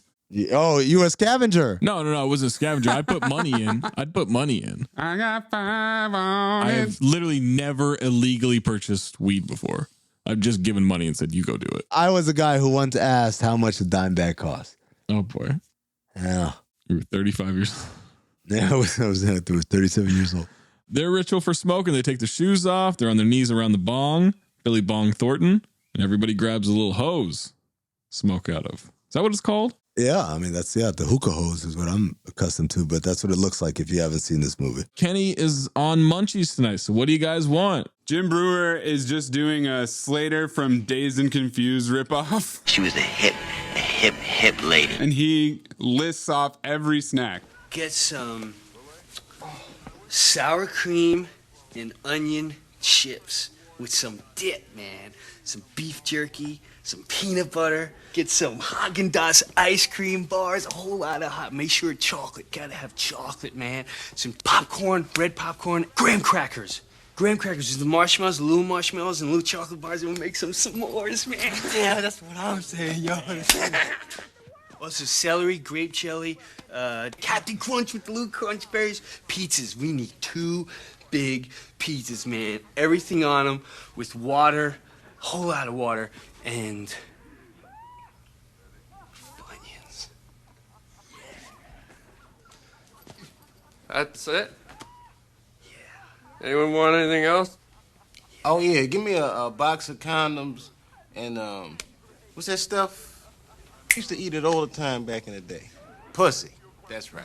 Oh, you a scavenger? No, it wasn't a scavenger. I put money in. I'd put money in. I got 5 on I it. have literally never illegally purchased weed before. I've just given money and said, you go do it. I was a guy who once asked how much a dime bag cost. Oh, boy. Yeah. You were 35 years old. Yeah, I was 37 years old. Their ritual for smoking, they take their shoes off. They're on their knees around the bong, Billy Bong Thornton, and everybody grabs a little hose, smoke out of. Is that what it's called? Yeah, I mean, the hookah hose is what I'm accustomed to, but that's what it looks like if you haven't seen this movie. Kenny is on munchies tonight, so what do you guys want? Jim Brewer is just doing a Slater from Dazed and Confused ripoff. She was a hip lady. And he lists off every snack. Get some sour cream and onion chips with some dip, man. Some beef jerky, some peanut butter. Get some Haagen-Dazs ice cream bars, a whole lot of hot. Make sure chocolate. Gotta have chocolate, man. Some popcorn, red popcorn, graham crackers. Graham crackers is the marshmallows, the little marshmallows, and little chocolate bars, and we'll make some s'mores, man. Yeah, that's what I'm saying, yo. Also, celery, grape jelly, Captain Crunch with the little crunch berries. Pizzas, we need 2 big pizzas, man. Everything on them with water, a whole lot of water, and Funyuns. That's it? Anyone want anything else? Oh, yeah. Give me a box of condoms and, what's that stuff? I used to eat it all the time back in the day. Pussy. That's right.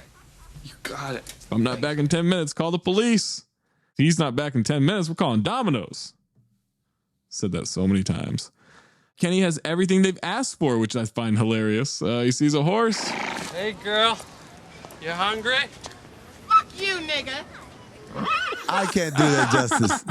You got it. If I'm not back in 10 minutes, call the police. If he's not back in 10 minutes, we're calling Domino's. Said that so many times. Kenny has everything they've asked for, which I find hilarious. He sees a horse. Hey, girl. You hungry? Fuck you, nigga. I can't do that justice.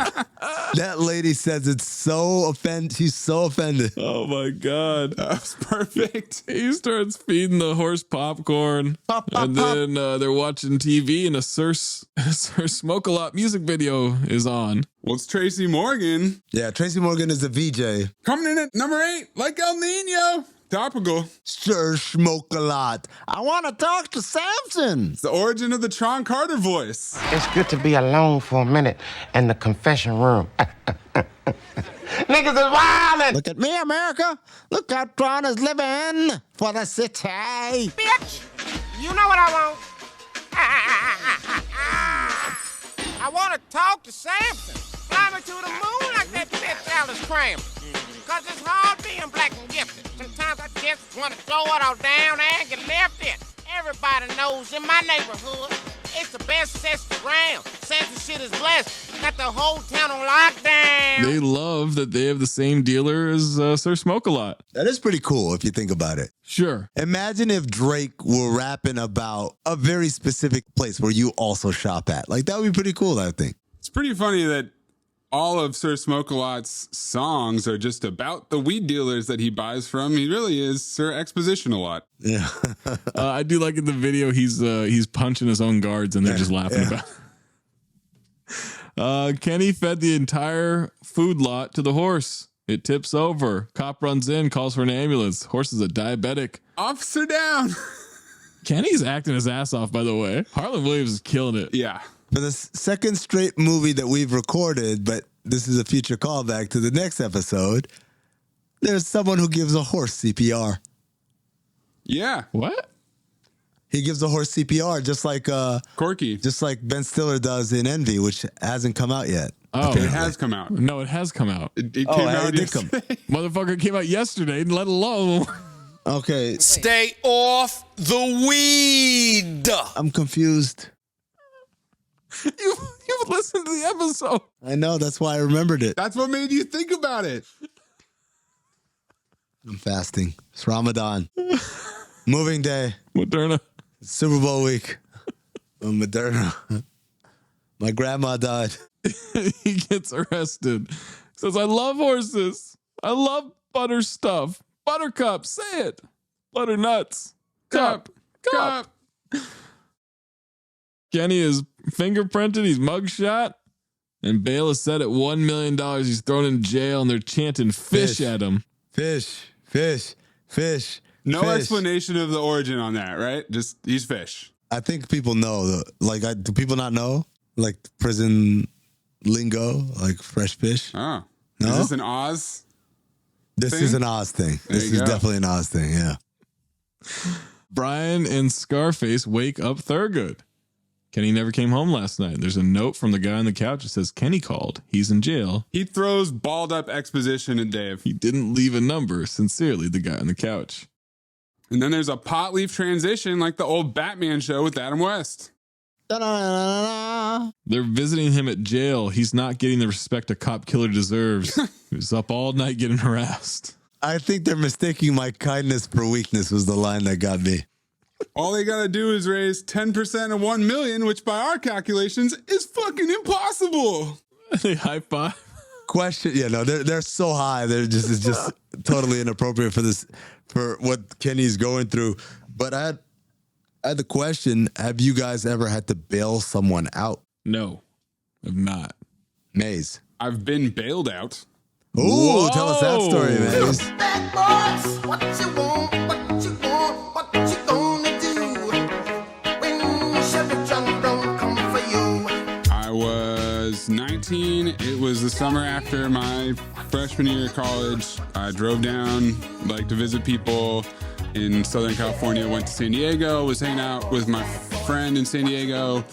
That lady says it's so offended. She's so offended. Oh my God. That was perfect. He starts feeding the horse popcorn. And then they're watching TV and a Sir Smoke-A-Lot music video is on. Well, it's Tracy Morgan. Yeah, Tracy Morgan is a VJ. Coming in at number 8, like El Nino. Topical. Sir Smoke-A-Lot. I want to talk to Samson. It's the origin of the Tron Carter voice. It's good to be alone for a minute in the confession room. Niggas is wildin'. Look at me, America. Look how Tron is living for the city. Bitch, you know what I want. I want to talk to Samson. Fly me to the moon like that bitch Alice Kramer. Cause it's hard being black and gifted. Sometimes I just want to throw it all down and get left in. Everybody knows in my neighborhood, it's the best sister around. Samson shit is blessed. Got the whole town on lockdown. They love that they have the same dealer as Sir Smoke-A-Lot. That is pretty cool if you think about it. Sure. Imagine if Drake were rapping about a very specific place where you also shop at. Like, that would be pretty cool, I think. It's pretty funny that all of Sir Smoke-A-Lot's songs are just about the weed dealers that he buys from. He really is Sir Exposition-A-Lot. Yeah. I do like in the video, he's punching his own guards and they're just laughing about it. Kenny fed the entire food lot to the horse. It tips over. Cop runs in, calls for an ambulance. Horse is a diabetic. Officer down. Kenny's acting his ass off, by the way. Harlan Williams is killing it. Yeah. For the second straight movie that we've recorded, but this is a future callback to the next episode, there's someone who gives a horse CPR. Yeah. What? He gives a horse CPR just like Corky. Just like Ben Stiller does in Envy, which hasn't come out yet. Oh, apparently. It has come out. No, it has come out. It came out yesterday. Motherfucker came out yesterday, let alone. Okay. Stay off the weed. I'm confused. You've listened to the episode. I know, that's why I remembered it. That's what made you think about it. I'm fasting. It's Ramadan. Moving day. Moderna. Super Bowl week. Moderna. My grandma died. He gets arrested. Says, I love horses. I love butter stuff. Buttercup, say it. Butternuts. Cup. Kenny is fingerprinted. He's mugshot. And bail is set at $1 million. He's thrown in jail and they're chanting fish at him. Fish. No fish. explanation of the origin on that, right? Just he's fish. I think people know. Do people not know? Like prison lingo, like fresh fish? Oh. No? Is this an Oz? This is an Oz thing. This is definitely an Oz thing, yeah. Brian and Scarface wake up Thurgood. Kenny never came home last night. There's a note from the guy on the couch that says Kenny called. He's in jail. He throws balled up exposition at Dave. He didn't leave a number. Sincerely, the guy on the couch. And then there's a pot leaf transition like the old Batman show with Adam West. Da-da-da-da-da. They're visiting him at jail. He's not getting the respect a cop killer deserves. He was up all night getting harassed. I think they're mistaking my kindness for weakness was the line that got me. All they gotta do is raise 10% of 1 million, which by our calculations is fucking impossible. They high five. Question, they're so high. It's just totally inappropriate for what Kenny's going through. But I had the question: have you guys ever had to bail someone out? No, I've not. Maze, I've been bailed out. Ooh, whoa. Tell us that story, Maze. What you want, what you want, what you gonna do when Chevy John don't come for you? I was 19. It was the summer after my freshman year of college. I drove down to visit people in Southern California, went to San Diego, was hanging out with my friend in San Diego.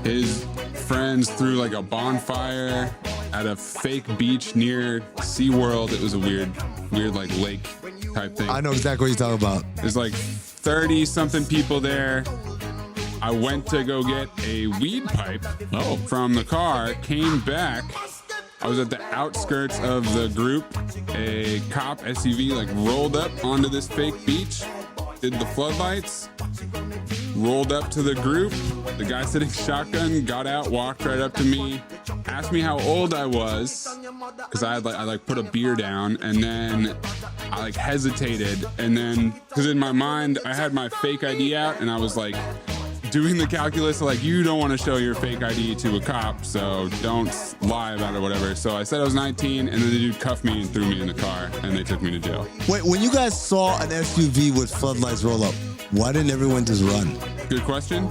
His friends threw a bonfire at a fake beach near SeaWorld. It was a weird lake type thing. I know exactly what you're talking about. There's 30 something people there. I went to go get a weed pipe from the car, came back. I was at the outskirts of the group. A cop SUV rolled up onto this fake beach, did the floodlights, rolled up to the group. The guy sitting shotgun got out, walked right up to me, asked me how old I was, because I put a beer down, and then I hesitated, and then because in my mind I had my fake ID out, and I was doing the calculus you don't want to show your fake ID to a cop, so don't lie about it or whatever. So I said I was 19, and then the dude cuffed me and threw me in the car, and they took me to jail. Wait, when you guys saw an SUV with floodlights roll up, why didn't everyone just run? Good question.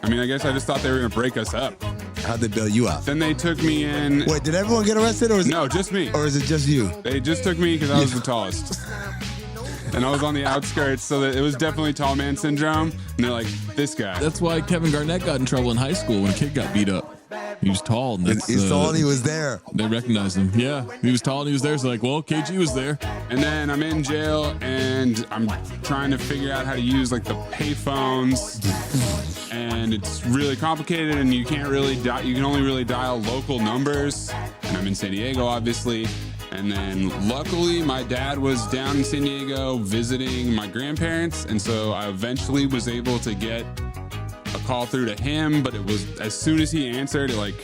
I guess I just thought they were going to break us up. How'd they bail you out? Then they took me in. Wait, did everyone get arrested, or No, just me. Or is it just you? They just took me because I was the tallest. And I was on the outskirts, so that it was definitely tall man syndrome. And they're like, this guy. That's why Kevin Garnett got in trouble in high school when a kid got beat up. He was tall. And he's tall and he was there. They recognized him. Yeah, he was tall and he was there. So KG was there. And then I'm in jail and I'm trying to figure out how to use the payphones. And it's really complicated and you can't really you can only really dial local numbers. And I'm in San Diego, obviously. And then luckily my dad was down in San Diego visiting my grandparents. And so I eventually was able to get a call through to him, but it was as soon as he answered, it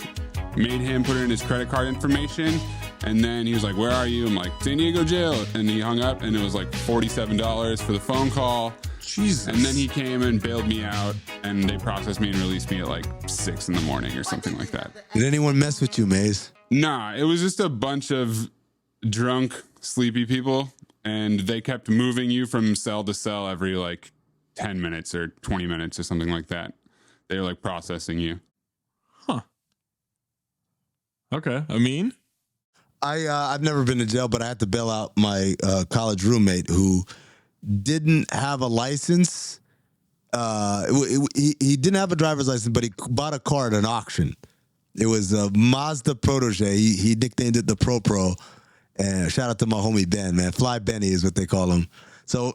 made him put in his credit card information. And then he was like, where are you? I'm like, San Diego jail. And he hung up and it was $47 for the phone call. Jesus. And then he came and bailed me out and they processed me and released me at 6 a.m. or something like that. Did anyone mess with you, Maze? Nah, it was just a bunch of drunk, sleepy people, and they kept moving you from cell to cell every like 10 minutes or 20 minutes or something like that. They were like processing you. Huh. Okay. Amin? I've never been to jail, but I had to bail out my college roommate who didn't have a license. He didn't have a driver's license, but he bought a car at an auction. It was a Mazda Protege. He nicknamed it the Pro. And shout out to my homie Ben, man. Fly Benny is what they call him. So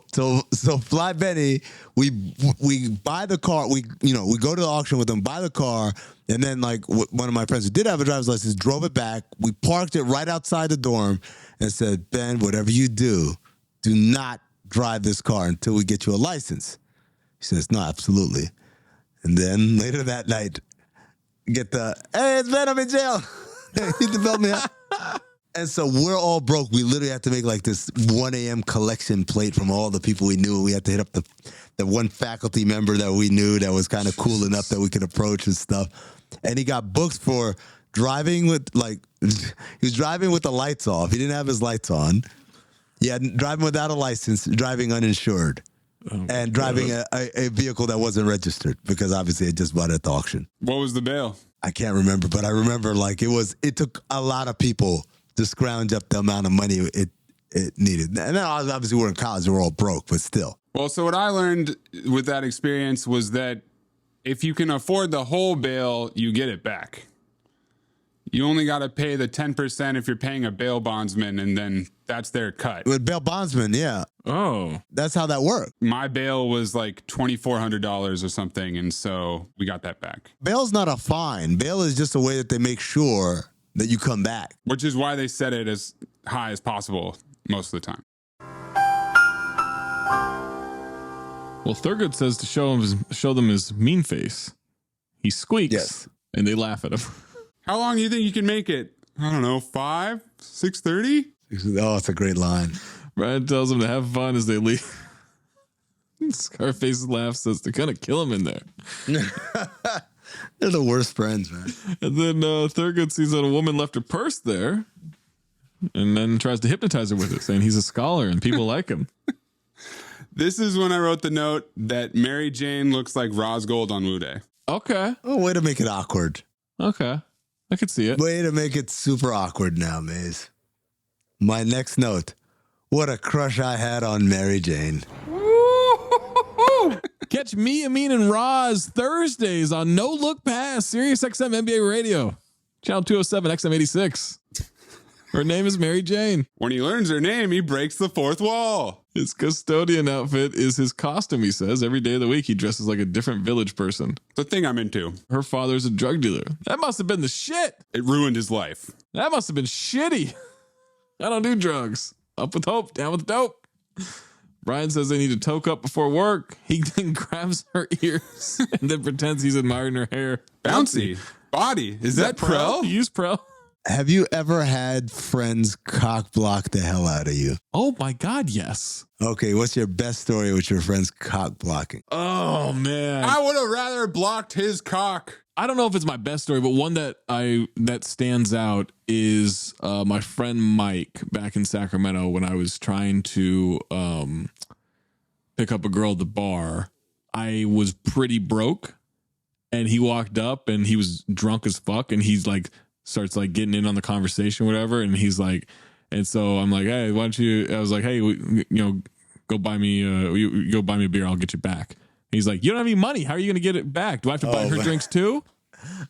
Fly Benny, we buy the car. We go to the auction with him, buy the car, and then like one of my friends who did have a driver's license drove it back. We parked it right outside the dorm and said, Ben, whatever you do not drive this car until we get you a license. He says, no, absolutely. And then later that night, get the, hey, it's Ben, I'm in jail. He developed me up. And so we're all broke. We literally had to make like this 1 a.m. collection plate from all the people we knew. We had to hit up the one faculty member that we knew that was kind of cool enough that we could approach and stuff. And he got booked for driving with he was driving with the lights off. He didn't have his lights on. He had driving without a license, driving uninsured, and driving a vehicle that wasn't registered because obviously it just bought it at the auction. What was the bail? I can't remember, but I remember like it took a lot of people to scrounge up the amount of money it needed. And then obviously we're in college, we're all broke, but still. Well, so what I learned with that experience was that if you can afford the whole bail, you get it back. You only got to pay the 10% if you're paying a bail bondsman, and then that's their cut. With bail bondsman, yeah. Oh. That's how that worked. My bail was like $2,400 or something, and so we got that back. Bail's not a fine. Bail is just a way that they make sure that you come back. Which is why they set it as high as possible most of the time. Well, Thurgood says to show them his mean face. He squeaks, and they laugh at him. How long do you think you can make it? I don't know, 5? 6:30? Oh, it's a great line. Brian tells them to have fun as they leave. Scarface laughs, says they're going to kill him in there. They're the worst friends, man. And then Thurgood sees that a woman left her purse there and then tries to hypnotize her with it, saying he's a scholar and people like him. This is when I wrote the note that Mary Jane looks like Rosgold on Wu Day. Okay. Oh, way to make it awkward. Okay. I could see it. Way to make it super awkward now, Maze. My next note. What a crush I had on Mary Jane. Catch me, Amin, and Roz Thursdays on No Look Pass, Sirius XM NBA Radio, Channel 207, XM 86. Her name is Mary Jane. When he learns her name, he breaks the fourth wall. His custodian outfit is his costume, he says. Every day of the week, he dresses like a different village person. It's a thing I'm into. Her father's a drug dealer. That must have been the shit. It ruined his life. That must have been shitty. I don't do drugs. Up with hope, down with dope. Brian says they need to toke up before work. He then grabs her ears and then pretends he's admiring her hair. Bouncy. Body. Is that Prel? You use Prel? Have you ever had friends cock block the hell out of you? Oh my God, yes. Okay, what's your best story with your friends cock blocking? Oh man. I would have rather blocked his cock. I don't know if it's my best story, but one that stands out is my friend Mike back in Sacramento when I was trying to pick up a girl at the bar. I was pretty broke, and he walked up and he was drunk as fuck, and he's like starts like getting in on the conversation, whatever, and he's like, and so I'm like, hey, why don't you? I was like, hey, go buy me a beer, I'll get you back. He's like, you don't have any money. How are you going to get it back? Do I have to buy her drinks too?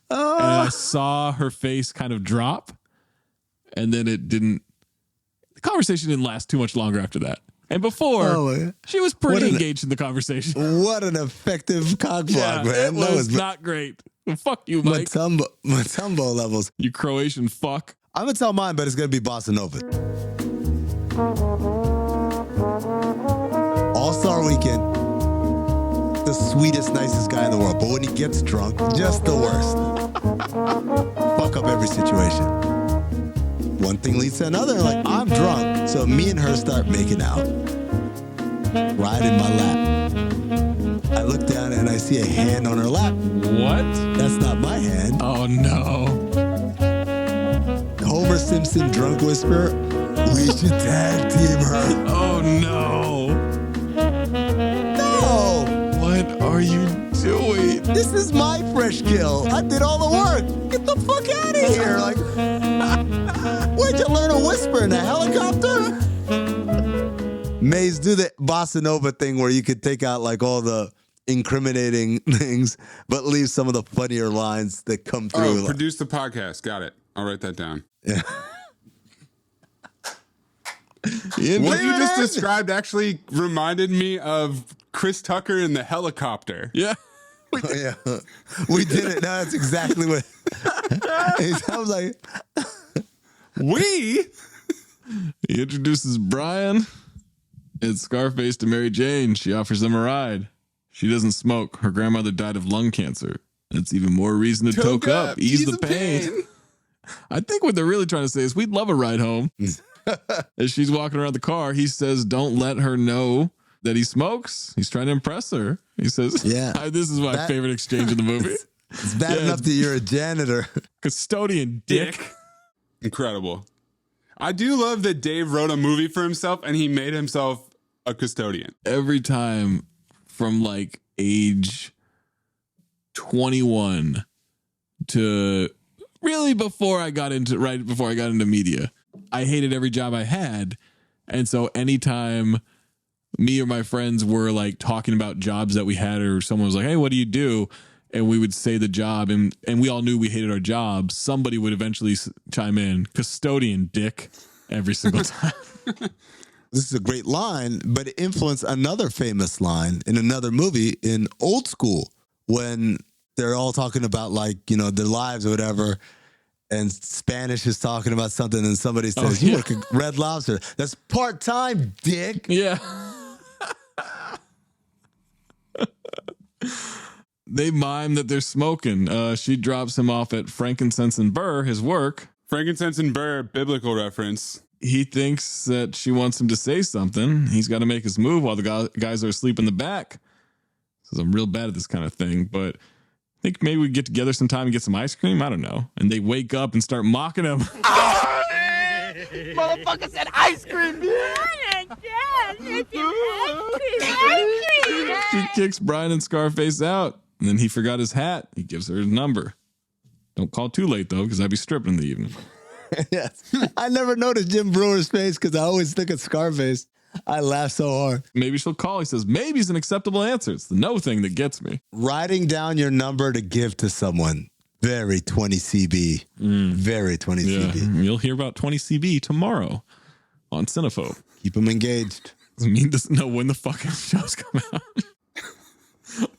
And I saw her face kind of drop, and then the conversation didn't last too much longer after that. And before, she was pretty engaged in the conversation. What an effective cock block, man. It was not great. Well, fuck you, Mike. Matumbo levels. You Croatian fuck. I'm going to tell mine, but it's going to be Bossa Nova. All-Star Weekend. The sweetest, nicest guy in the world. But when he gets drunk, just the worst. Fuck up every situation. One thing leads to another. Like, I'm drunk. So me and her start making out. Right in my lap. I look down and I see a hand on her lap. What? That's not my hand. Oh, no. Homer Simpson drunk whisperer. We should tag team her. Oh no. No. What are you doing? This is my fresh kill. I did all the work. Get the fuck out of here. Like, where'd you learn to whisper in a helicopter? Maze, do the bossa nova thing where you could take out like all the incriminating things, but leave some of the funnier lines that come through. Oh, produce the podcast. Got it. I'll write that down. Yeah. What you just described actually reminded me of Chris Tucker in the helicopter. Yeah. Yeah. We did it. No, that's exactly what he sounds like. We? He introduces Brian and Scarface to Mary Jane. She offers them a ride. She doesn't smoke. Her grandmother died of lung cancer. That's even more reason to toke up. Ease the pain. I think what they're really trying to say is we'd love a ride home. As she's walking around the car, he says, don't let her know that he smokes. He's trying to impress her. He says, yeah, this is my favorite exchange in the movie. It's bad enough that you're a janitor. Custodian dick. Incredible. I do love that Dave wrote a movie for himself and he made himself a custodian. Every time from like age 21 to really right before I got into media, I hated every job I had. And so anytime me or my friends were like talking about jobs that we had, or someone was like, hey, what do you do? And we would say the job, and we all knew we hated our job. Somebody would eventually chime in, custodian dick, every single time. This is a great line, but it influenced another famous line in another movie in Old School when they're all talking about like, you know, their lives or whatever. And Spanish is talking about something and somebody says, you work at Red Lobster. That's part-time, dick. Yeah. They mime that they're smoking. She drops him off at Frankincense and Burr, his work. Frankincense and Burr, biblical reference. He thinks that she wants him to say something. He's got to make his move while the guys are asleep in the back. Says, I'm real bad at this kind of thing, but I think maybe we get together sometime and get some ice cream. I don't know. And they wake up and start mocking him. Motherfucker said ice cream, She kicks Brian and Scarface out. And then he forgot his hat. He gives her his number. Don't call too late, though, because I'd be stripping in the evening. Yes. I never noticed Jim Brewer's face because I always think of Scarface. I laugh so hard. Maybe she'll call. He says, maybe is an acceptable answer. It's the no thing that gets me. Writing down your number to give to someone. Very 20 CB. Very 20 CB. You'll hear about 20 CB tomorrow on Cinephobe. Keep them engaged. Mean doesn't know when the fucking shows come out.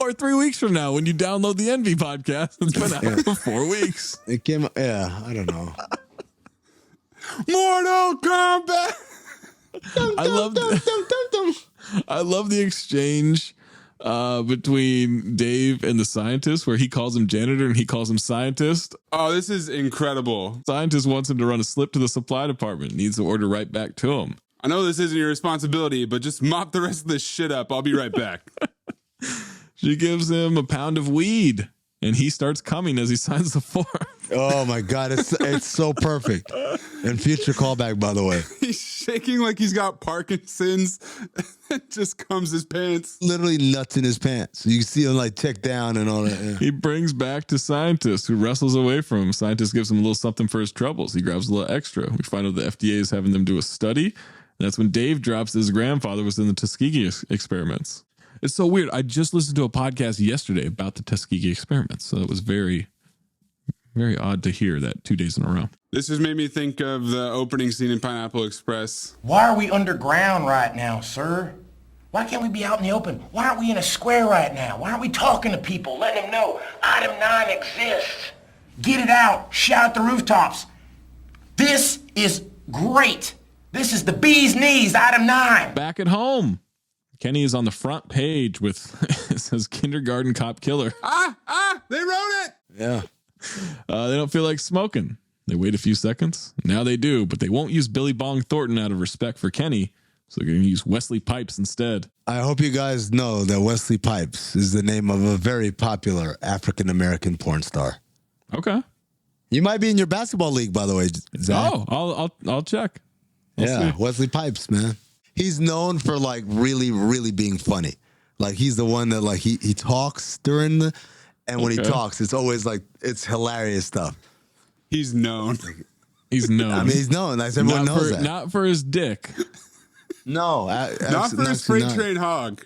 Or 3 weeks from now when you download the Envy podcast. It's been out for 4 weeks. It came, I don't know. Mortal Kombat. I love the exchange between Dave and the scientist where he calls him janitor and he calls him scientist. Oh, this is incredible. Scientist wants him to run a slip to the supply department. Needs the order right back to him. I know this isn't your responsibility, but just mop the rest of this shit up. I'll be right back. She gives him a pound of weed, and he starts coming as he signs the form. Oh, my God. It's so perfect. And future callback, by the way. He's shaking like he's got Parkinson's. It just comes his pants. Literally nuts in his pants. You see him like check down and all that. Yeah. He brings back to Scientist, who wrestles away from him. Scientist gives him a little something for his troubles. He grabs a little extra. We find out the FDA is having them do a study. And that's when Dave drops his grandfather was in the Tuskegee experiments. It's so weird. I just listened to a podcast yesterday about the Tuskegee experiments. So it was very, very odd to hear that 2 days in a row. This just made me think of the opening scene in Pineapple Express. Why are we underground right now, sir? Why can't we be out in the open? Why aren't we in a square right now? Why aren't we talking to people, letting them know Item 9 exists? Get it out. Shout at the rooftops. This is great. This is the bee's knees, Item 9. Back at home. Kenny is on the front page with, it says kindergarten cop killer. They wrote it. Yeah. They don't feel like smoking. They wait a few seconds. Now they do, but they won't use Billy Bong Thornton out of respect for Kenny. So they're going to use Wesley Pipes instead. I hope you guys know that Wesley Pipes is the name of a very popular African-American porn star. Okay. You might be in your basketball league, by the way, Zach. Oh, I'll check. Yeah, Wesley Pipes, man. He's known for like really, really being funny. Like he's the one that like he talks during the, and when he talks, it's always like it's hilarious stuff. He's known. He's known. I mean, he's known. Like everyone knows that. Not for his dick. No, not for his freight train hog.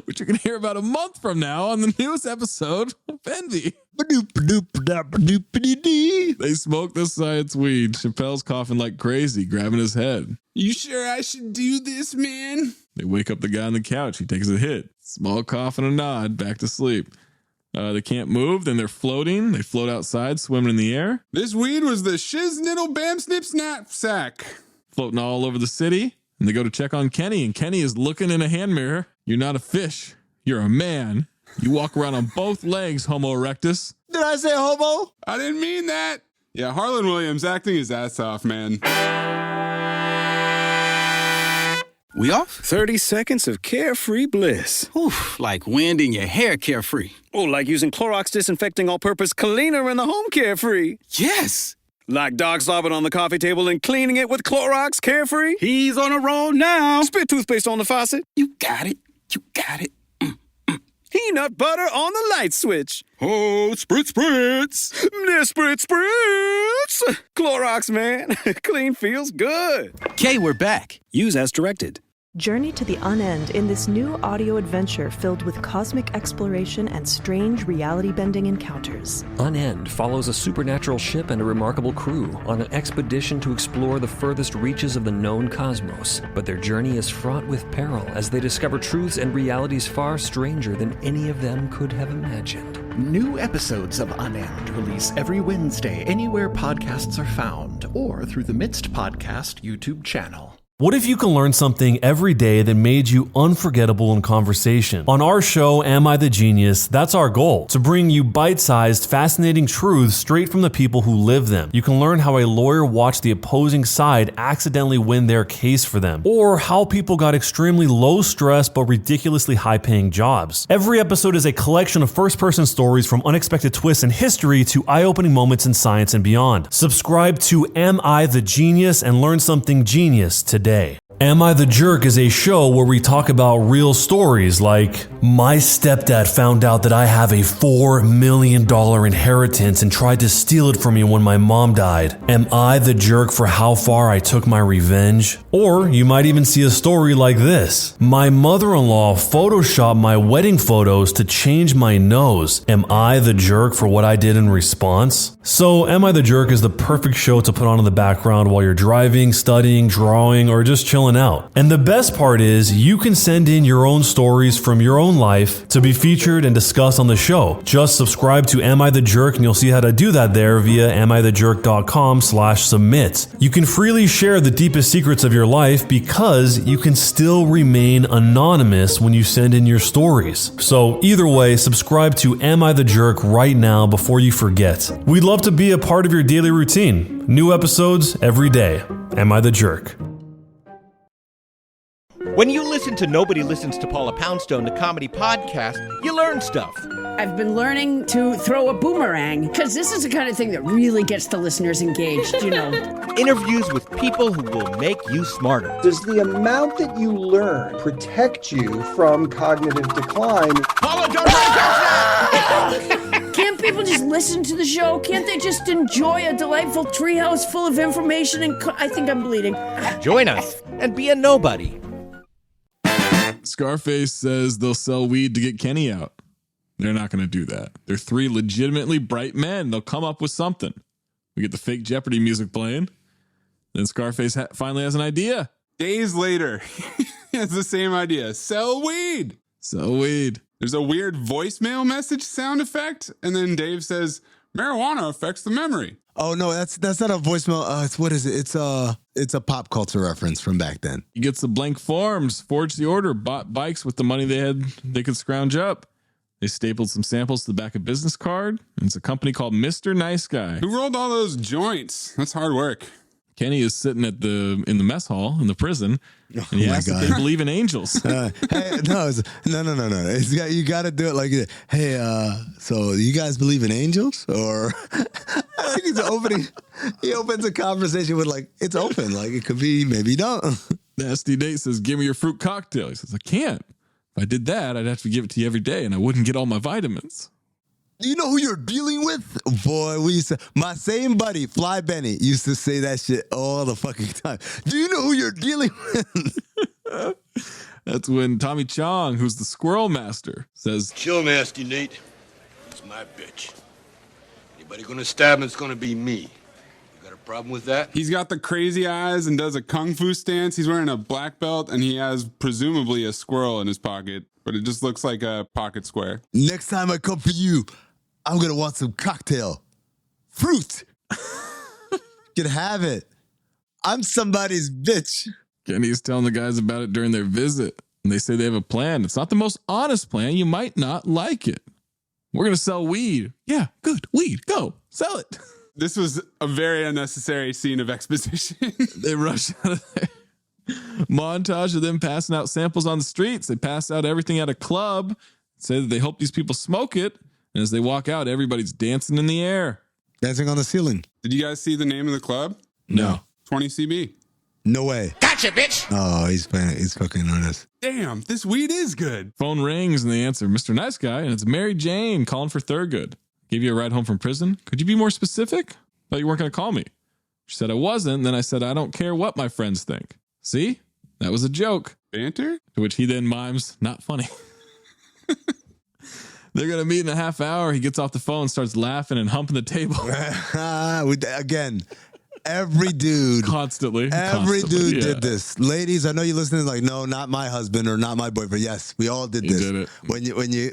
Which you're going to hear about a month from now on the newest episode of Envy. They smoke the science weed. Chappelle's coughing like crazy, grabbing his head. You sure I should do this, man? They wake up the guy on the couch. He takes a hit. Small cough and a nod, back to sleep. They can't move, then they're floating. They float outside, swimming in the air. This weed was the shiz niddle bam snip snap sack. Floating all over the city. And they go to check on Kenny, and Kenny is looking in a hand mirror. You're not a fish. You're a man. You walk around on both legs, Homo erectus. Did I say homo? I didn't mean that. Yeah, Harlan Williams acting his ass off, man. We off? 30 seconds of carefree bliss. Oof, like wind in your hair carefree. Oh, like using Clorox disinfecting all-purpose cleaner in the home carefree. Yes. Like dog slobbing on the coffee table and cleaning it with Clorox carefree. He's on a roll now. Spit toothpaste on the faucet. You got it. You got it. Peanut butter on the light switch. Oh, spritz, spritz. Spritz, spritz. Clorox, man. Clean feels good. Okay, we're back. Use as directed. Journey to the Unend in this new audio adventure filled with cosmic exploration and strange reality-bending encounters. Unend follows a supernatural ship and a remarkable crew on an expedition to explore the furthest reaches of the known cosmos. But their journey is fraught with peril as they discover truths and realities far stranger than any of them could have imagined. New episodes of Unend release every Wednesday anywhere podcasts are found or through the Midst Podcast YouTube channel. What if you can learn something every day that made you unforgettable in conversation? On our show, Am I the Genius? That's our goal, to bring you bite-sized, fascinating truths straight from the people who live them. You can learn how a lawyer watched the opposing side accidentally win their case for them, or how people got extremely low-stress but ridiculously high-paying jobs. Every episode is a collection of first-person stories from unexpected twists in history to eye-opening moments in science and beyond. Subscribe to Am I the Genius and learn something genius today. Am I the Jerk is a show where we talk about real stories like, my stepdad found out that I have a $4 million inheritance and tried to steal it from me when my mom died. Am I the jerk for how far I took my revenge? Or you might even see a story like this. My mother-in-law photoshopped my wedding photos to change my nose. Am I the jerk for what I did in response? So Am I the Jerk is the perfect show to put on in the background while you're driving, studying, drawing, or just chilling out. And the best part is you can send in your own stories from your own life to be featured and discussed on the show. Just subscribe to Am I the Jerk and you'll see how to do that there via amithejerk.com/submit. You can freely share the deepest secrets of your life because you can still remain anonymous when you send in your stories. So either way, subscribe to Am I the Jerk right now before you forget. We'd love to be a part of your daily routine. New episodes every day. Am I the Jerk? When you listen to Nobody Listens to Paula Poundstone, the comedy podcast, you learn stuff. I've been learning to throw a boomerang, because this is the kind of thing that really gets the listeners engaged, you know. Interviews with people who will make you smarter. Does the amount that you learn protect you from cognitive decline? Paula, don't Can't people just listen to the show? Can't they just enjoy a delightful treehouse full of information? And I think I'm bleeding. Join us and be a nobody. Scarface says they'll sell weed to get Kenny out. They're not going to do that. They're three legitimately bright men. They'll come up with something. We get the fake Jeopardy music playing. Then Scarface finally has an idea. Days later, he has the same idea. Sell weed. Sell weed. There's a weird voicemail message sound effect. And then Dave says, marijuana affects the memory. Oh no, that's not a voicemail. What is it? It's a pop culture reference from back then. He gets the blank forms, forged the order, bought bikes with the money they could scrounge up. They stapled some samples to the back of a business card. And it's a company called Mr. Nice Guy. Who rolled all those joints? That's hard work. Kenny is sitting in the mess hall in the prison, and he asks if they believe in angels. Hey, no. You got to do it like, hey, so you guys believe in angels? Or I think he's opening. He opens a conversation with like, it's open. Like it could be, maybe you don't. Nasty Nate says, give me your fruit cocktail. He says, I can't. If I did that, I'd have to give it to you every day, and I wouldn't get all my vitamins. Do you know who you're dealing with? Boy, we used to, my same buddy, Fly Benny, used to say that shit all the fucking time. Do you know who you're dealing with? That's when Tommy Chong, who's the squirrel master, says, chill, Nasty Nate. It's my bitch. Anybody gonna stab him, it's gonna be me. You got a problem with that? He's got the crazy eyes and does a kung fu stance. He's wearing a black belt, and he has presumably a squirrel in his pocket, but it just looks like a pocket square. Next time I come for you, I'm going to want some cocktail. Fruit. You can have it. I'm somebody's bitch. Kenny's telling the guys about it during their visit, and they say they have a plan. It's not the most honest plan. You might not like it. We're going to sell weed. Yeah, good. Weed. Go. Sell it. This was a very unnecessary scene of exposition. They rush out of there. Montage of them passing out samples on the streets. They pass out everything at a club. Say that they hope these people smoke it. And as they walk out, everybody's dancing in the air. Dancing on the ceiling. Did you guys see the name of the club? No. 20CB. No way. Gotcha, bitch. Oh, he's playing it. He's fucking on this. Damn, this weed is good. Phone rings and they answer, Mr. Nice Guy, and it's Mary Jane calling for Thurgood. Gave you a ride home from prison? Could you be more specific? Thought you weren't going to call me. She said I wasn't. Then I said, I don't care what my friends think. See? That was a joke. Banter? To which he then mimes, not funny. They're going to meet in a half hour. He gets off the phone, starts laughing and humping the table. Again, every dude. Constantly. Every dude did this. Ladies, I know you're listening like, no, not my husband or not my boyfriend. Yes, we all did this. Did it. When you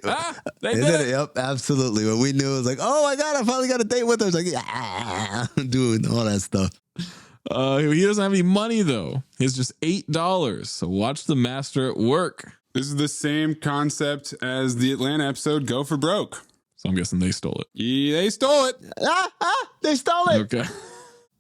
they did it. Yep, absolutely. When we knew, it was like, oh my God, I finally got a date with her. It's like, yeah, doing all that stuff. He doesn't have any money, though. He has just $8. So watch the master at work. This is the same concept as the Atlanta episode Go for Broke. So I'm guessing they stole it. Yeah, they stole it. They stole it. Okay.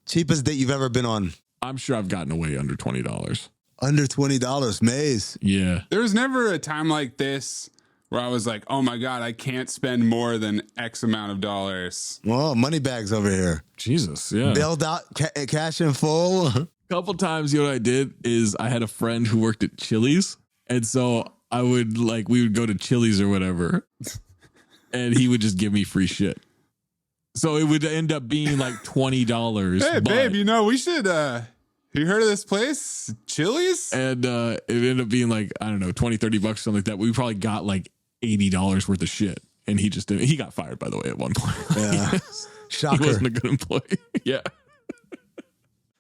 Cheapest date you've ever been on? I'm sure I've gotten away under $20. Under $20, Maze. Yeah. There was never a time like this where I was like, oh my God, I can't spend more than X amount of dollars. Well, money bags over here. Jesus, yeah. Bailed out, cash in full. A couple times, you know what I did is I had a friend who worked at Chili's. And so we would go to Chili's or whatever. And he would just give me free shit. So it would end up being like $20. Hey, babe, we should, you heard of this place? Chili's? And it ended up being like, I don't know, $20, $30, something like that. We probably got like $80 worth of shit. And he just didn't. He got fired, by the way, at one point. Yeah. Shocker. He wasn't a good employee. Yeah.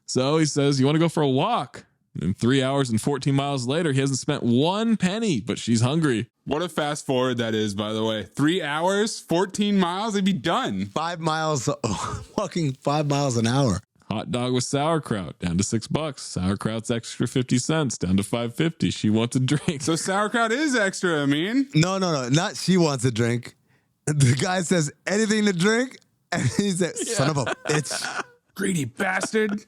So he says, you want to go for a walk? And 3 hours and 14 miles later, he hasn't spent one penny, but she's hungry. What a fast forward that is, by the way. 3 hours, 14 miles, they'd be done. 5 miles, walking 5 miles an hour. Hot dog with sauerkraut, down to $6. Sauerkraut's extra 50 cents, down to $5.50. She wants a drink. So sauerkraut is extra, I mean. No, not she wants a drink. The guy says, anything to drink? And he said, son of a bitch. Greedy bastard.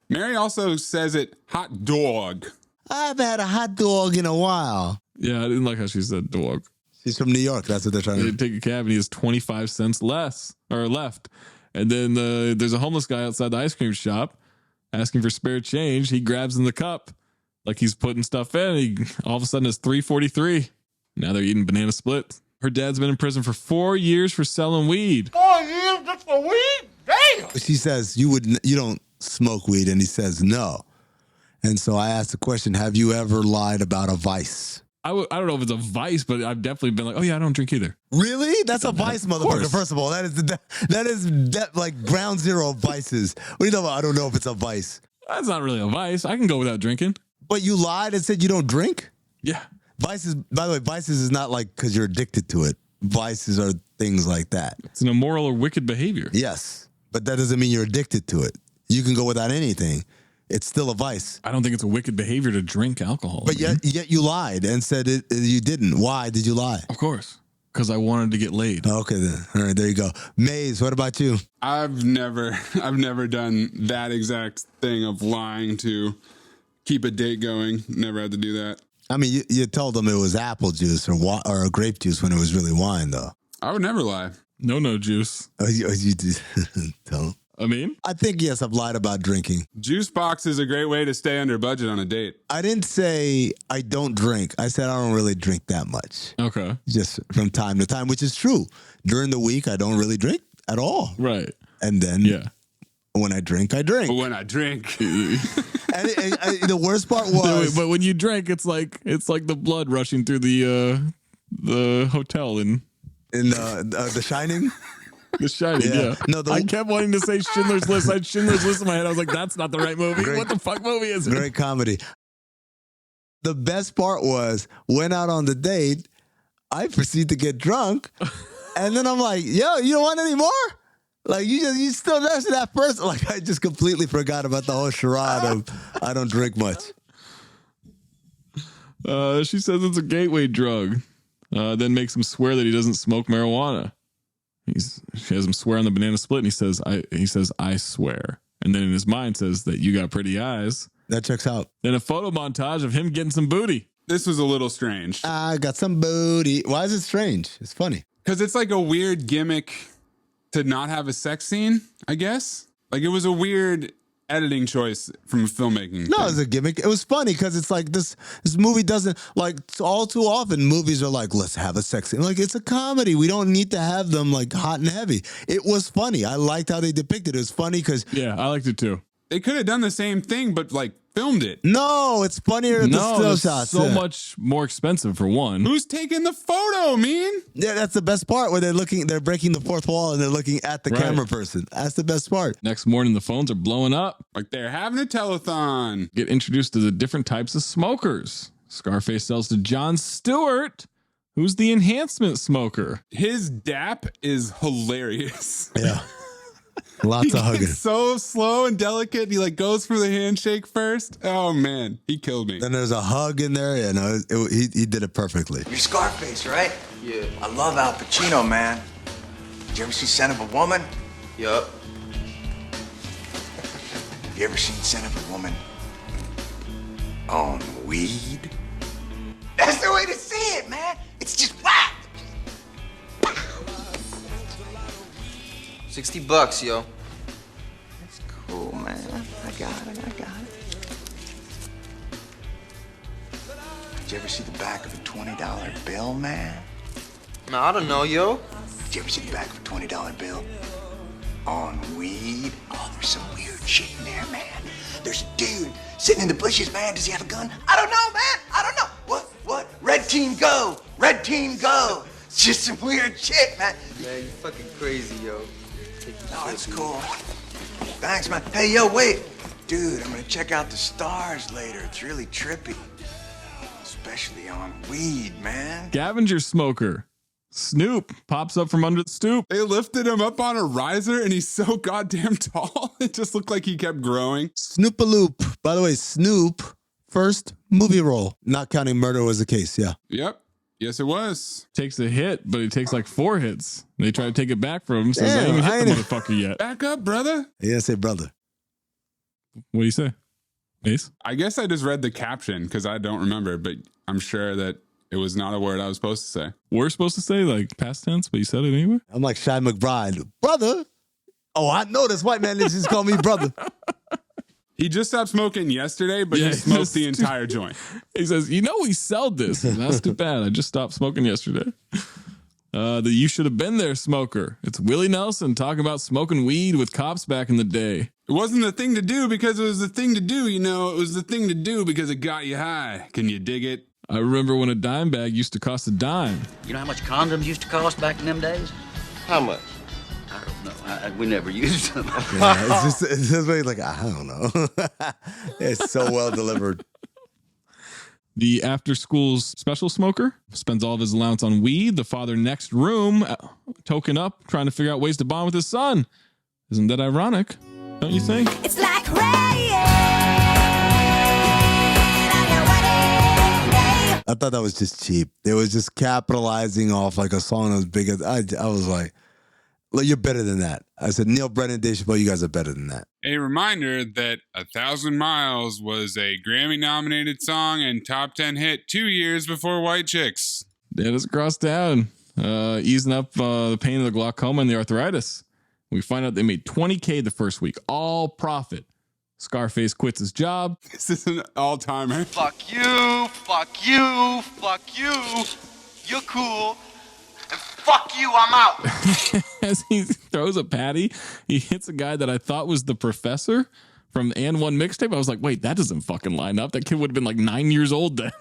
Mary also says it, hot dog. I've had a hot dog in a while. Yeah, I didn't like how she said dog. She's from New York. That's what they're trying to do. They take a cab and he has 25 cents left. And then there's a homeless guy outside the ice cream shop asking for spare change. He grabs in the cup like he's putting stuff in. He all of a sudden is $3.43. Now they're eating banana splits. Her dad's been in prison for 4 years for selling weed. 4 years just for weed? Damn! She says, you don't smoke weed, and he says no. And so I asked the question, have you ever lied about a vice? I don't know if it's a vice, but I've definitely been like, oh yeah, I don't drink either. Really? That's a vice, motherfucker. First of all, that is like ground zero of vices. What are you talking about? I don't know if it's a vice. That's not really a vice. I can go without drinking. But you lied and said you don't drink? Yeah. Vices, by the way, vices is not like because you're addicted to it. Vices are things like that. It's an immoral or wicked behavior. Yes, but that doesn't mean you're addicted to it. You can go without anything. It's still a vice. I don't think it's a wicked behavior to drink alcohol. But yet you lied and said you didn't. Why did you lie? Of course. because I wanted to get laid. Okay, then. All right, there you go. Mayes, what about you? I've never done that exact thing of lying to keep a date going. Never had to do that. I mean, you told them it was apple juice or grape juice when it was really wine, though. I would never lie. No juice. Oh, you did tell them? I think, yes, I've lied about drinking. Juice box is a great way to stay under budget on a date. I didn't say I don't drink. I said I don't really drink that much. Okay. Just from time to time, which is true. During the week, I don't really drink at all. Right. And then when I drink, I drink. When I drink. and the worst part was... But when you drink, it's like the blood rushing through the hotel in The Shining? The Shining, yeah. No, I kept wanting to say Schindler's List. I had Schindler's List in my head. I was like, that's not the right movie. What the fuck movie is it? Great comedy. The best part was, went out on the date, I proceed to get drunk, and then I'm like, yo, you don't want any more? Like, you still nursing that person? Like, I just completely forgot about the whole charade of I don't drink much. She says it's a gateway drug. Then makes him swear that he doesn't smoke marijuana. She has him swear on the banana split, and he says, I swear. And then in his mind says that you got pretty eyes. That checks out. Then a photo montage of him getting some booty. This was a little strange. I got some booty. Why is it strange? It's funny. Because it's like a weird gimmick to not have a sex scene, I guess. Like, it was a weird editing choice from a filmmaking. No, it's a gimmick. It was funny because it's like this movie doesn't, like, all too often movies are like, let's have a sex scene. Like, it's a comedy. We don't need to have them like hot and heavy. It was funny. I liked how they depicted it. It was funny because... Yeah, I liked it too. They could have done the same thing, but like filmed it. No, it's funnier than the still shots. So much more expensive for one. Who's taking the photo, man? Yeah, that's the best part where they're breaking the fourth wall and they're looking at the camera person. That's the best part. Next morning, the phones are blowing up. Like they're having a telethon. Get introduced to the different types of smokers. Scarface sells to Jon Stewart, who's the enhancement smoker. His dap is hilarious. Yeah. Lots of hugging. So slow and delicate. He like goes for the handshake first. Oh man, he killed me. Then there's a hug in there. Yeah, no, he did it perfectly. You're Scarface, right? Yeah. I love Al Pacino, man. Did you ever see Son of a Woman? Yup. You ever seen Son of a Woman on weed? That's the way to see it, man. It's just whack. $60, yo. That's cool, man. I got it. Did you ever see the back of a $20 bill, man? No, I don't know, yo. Did you ever see the back of a $20 bill on weed? Oh, there's some weird shit in there, man. There's a dude sitting in the bushes, man. Does he have a gun? I don't know, man. I don't know. What? Red team go. Red team go. It's just some weird shit, man. Man, you fucking crazy, yo. Oh, that's cool. Thanks, man. Hey, yo, wait. Dude, I'm gonna check out the stars later. It's really trippy. Especially on weed, man. Scavenger smoker. Snoop pops up from under the stoop. They lifted him up on a riser and he's so goddamn tall. It just looked like he kept growing. Snoop-a-loop. By the way, Snoop, first movie role. Not counting Murder Was the Case, yeah. Yep. Yes, it was. Takes a hit, but he takes like 4 hits. They try to take it back from him. Says, I ain't even hit the motherfucker yet. Back up, brother. He didn't say brother. What do you say? Ace? I guess I just read the caption because I don't remember, but I'm sure that it was not a word I was supposed to say. We're supposed to say like past tense, but you said it anyway? I'm like Shy McBride. Brother? Oh, I know this white man just call me brother. He just stopped smoking yesterday, but he smoked the entire joint. He says, we sell this. That's too bad. I just stopped smoking yesterday. The You Should Have Been There smoker. It's Willie Nelson talking about smoking weed with cops back in the day. It wasn't the thing to do because it was the thing to do, It was the thing to do because it got you high. Can you dig it? I remember when a dime bag used to cost a dime. You know how much condoms used to cost back in them days? How much? I don't know. We never used them. Yeah, it's just really like, I don't know. It's so well delivered. The after school special smoker spends all of his allowance on weed. The father next room, token up, trying to figure out ways to bond with his son. Isn't that ironic? Don't you think? It's like rain. I thought that was just cheap. It was just capitalizing off like a song that was big. I was like, you're better than that. I said, Neil Brennan, Dave Chappelle, you guys are better than that. A reminder that 1,000 Miles was a Grammy-nominated song and top 10 hit 2 years before White Chicks. Yeah, just across town, easing up the pain of the glaucoma and the arthritis. We find out they made $20K the first week, all profit. Scarface quits his job. This is an all-timer. Fuck you, fuck you, fuck you. You're cool. And fuck you, I'm out. As he throws a patty, he hits a guy that I thought was the professor from And One Mixtape. I was like, wait, that doesn't fucking line up. That kid would have been like 9 years old then.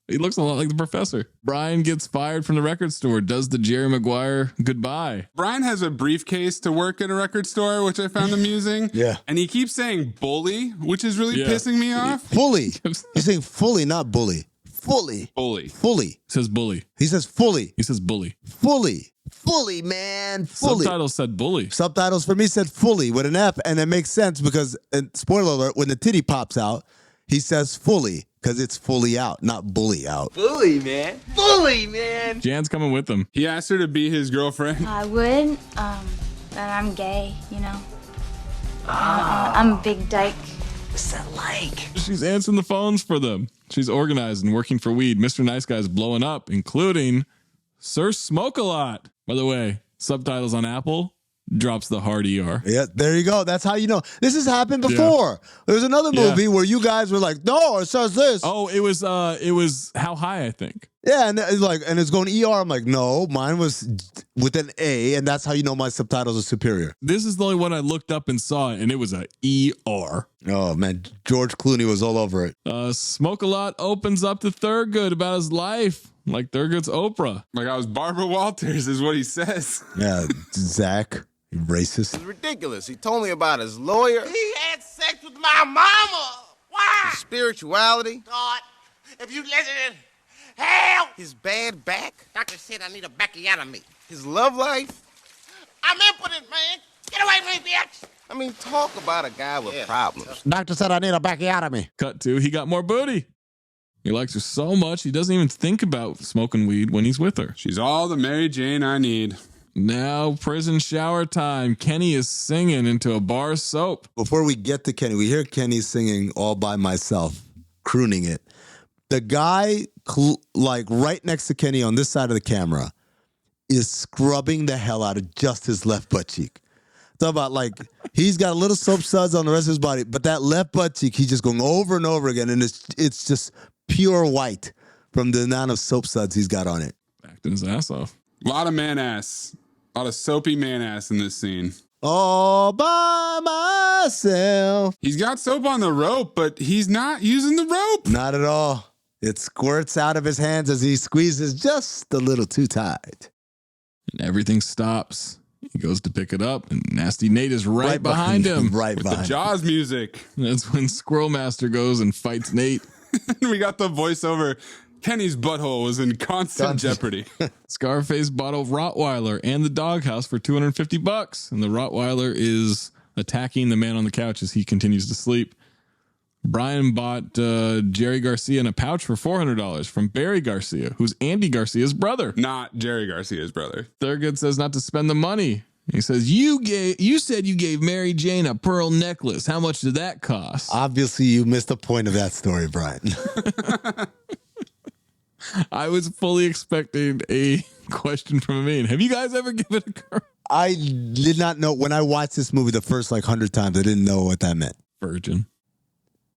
He looks a lot like the professor. Brian gets fired from the record store, does the Jerry Maguire goodbye. Brian has a briefcase to work at a record store, which I found amusing. Yeah. And he keeps saying bully, which is really pissing me off. Fully. He's saying fully, not bully. Fully. Bully. Fully. He says bully. He says fully. He says bully. Fully. Fully, man. Fully. Subtitles said bully. Subtitles for me said fully with an F, and it makes sense because, spoiler alert, when the titty pops out, he says fully because it's fully out, not bully out. Fully, man. Fully, man. Jan's coming with him. He asked her to be his girlfriend. I would, but I'm gay, you know. I'm a big dyke. What's that like? She's answering the phones for them. She's organized and working for weed. Mr. Nice Guy's blowing up, including Sir Smoke-A-Lot. By the way, subtitles on Apple drops the hard ER. Yeah, there you go. That's how you know. This has happened before. Yeah. There was another movie where you guys were like, no, it says this. Oh, it was How High, I think. Yeah, and it's going ER. I'm like, no, mine was with an A, and that's how you know my subtitles are superior. This is the only one I looked up and saw, and it was a ER. Oh, man, George Clooney was all over it. Smoke-A-Lot opens up to Thurgood about his life, like Thurgood's Oprah. Like I was Barbara Walters is what he says. Yeah, Zach, you racist. It's ridiculous. He told me about his lawyer. He had sex with my mama. Why? His spirituality. God, if you listen to hell. His bad back. Doctor said I need a backiotomy. His love life. I'm impotent, man. Get away from me, bitch. I mean, talk about a guy with problems. Doctor said I need a backiotomy. Cut to, he got more booty. He likes her so much, he doesn't even think about smoking weed when he's with her. She's all the Mary Jane I need. Now, prison shower time. Kenny is singing into a bar of soap. Before we get to Kenny, we hear Kenny singing All By Myself, crooning it. The guy, like right next to Kenny on this side of the camera, is scrubbing the hell out of just his left butt cheek. Talk about like, he's got a little soap suds on the rest of his body, but that left butt cheek, he's just going over and over again, and it's just pure white from the amount of soap suds he's got on it. Acting his ass off. A lot of man ass. A lot of soapy man ass in this scene. All by myself. He's got soap on the rope, but he's not using the rope. Not at all. It squirts out of his hands as he squeezes just a little too tight. And everything stops. He goes to pick it up, and Nasty Nate is right behind him. Right with behind the Jaws music. That's when Squirrel Master goes and fights Nate. We got the voiceover. Kenny's butthole was in constant jeopardy. Scarface bought a Rottweiler and the doghouse for $250, and the Rottweiler is attacking the man on the couch as he continues to sleep. Brian bought Jerry Garcia in a pouch for $400 from Barry Garcia, who's Andy Garcia's brother. Not Jerry Garcia's brother. Thurgood says not to spend the money. He says, you said you gave Mary Jane a pearl necklace. How much did that cost? Obviously, you missed the point of that story, Brian. I was fully expecting a question from Amin. Have you guys ever given a girl? I did not know. When I watched this movie the first 100 times, I didn't know what that meant. Virgin.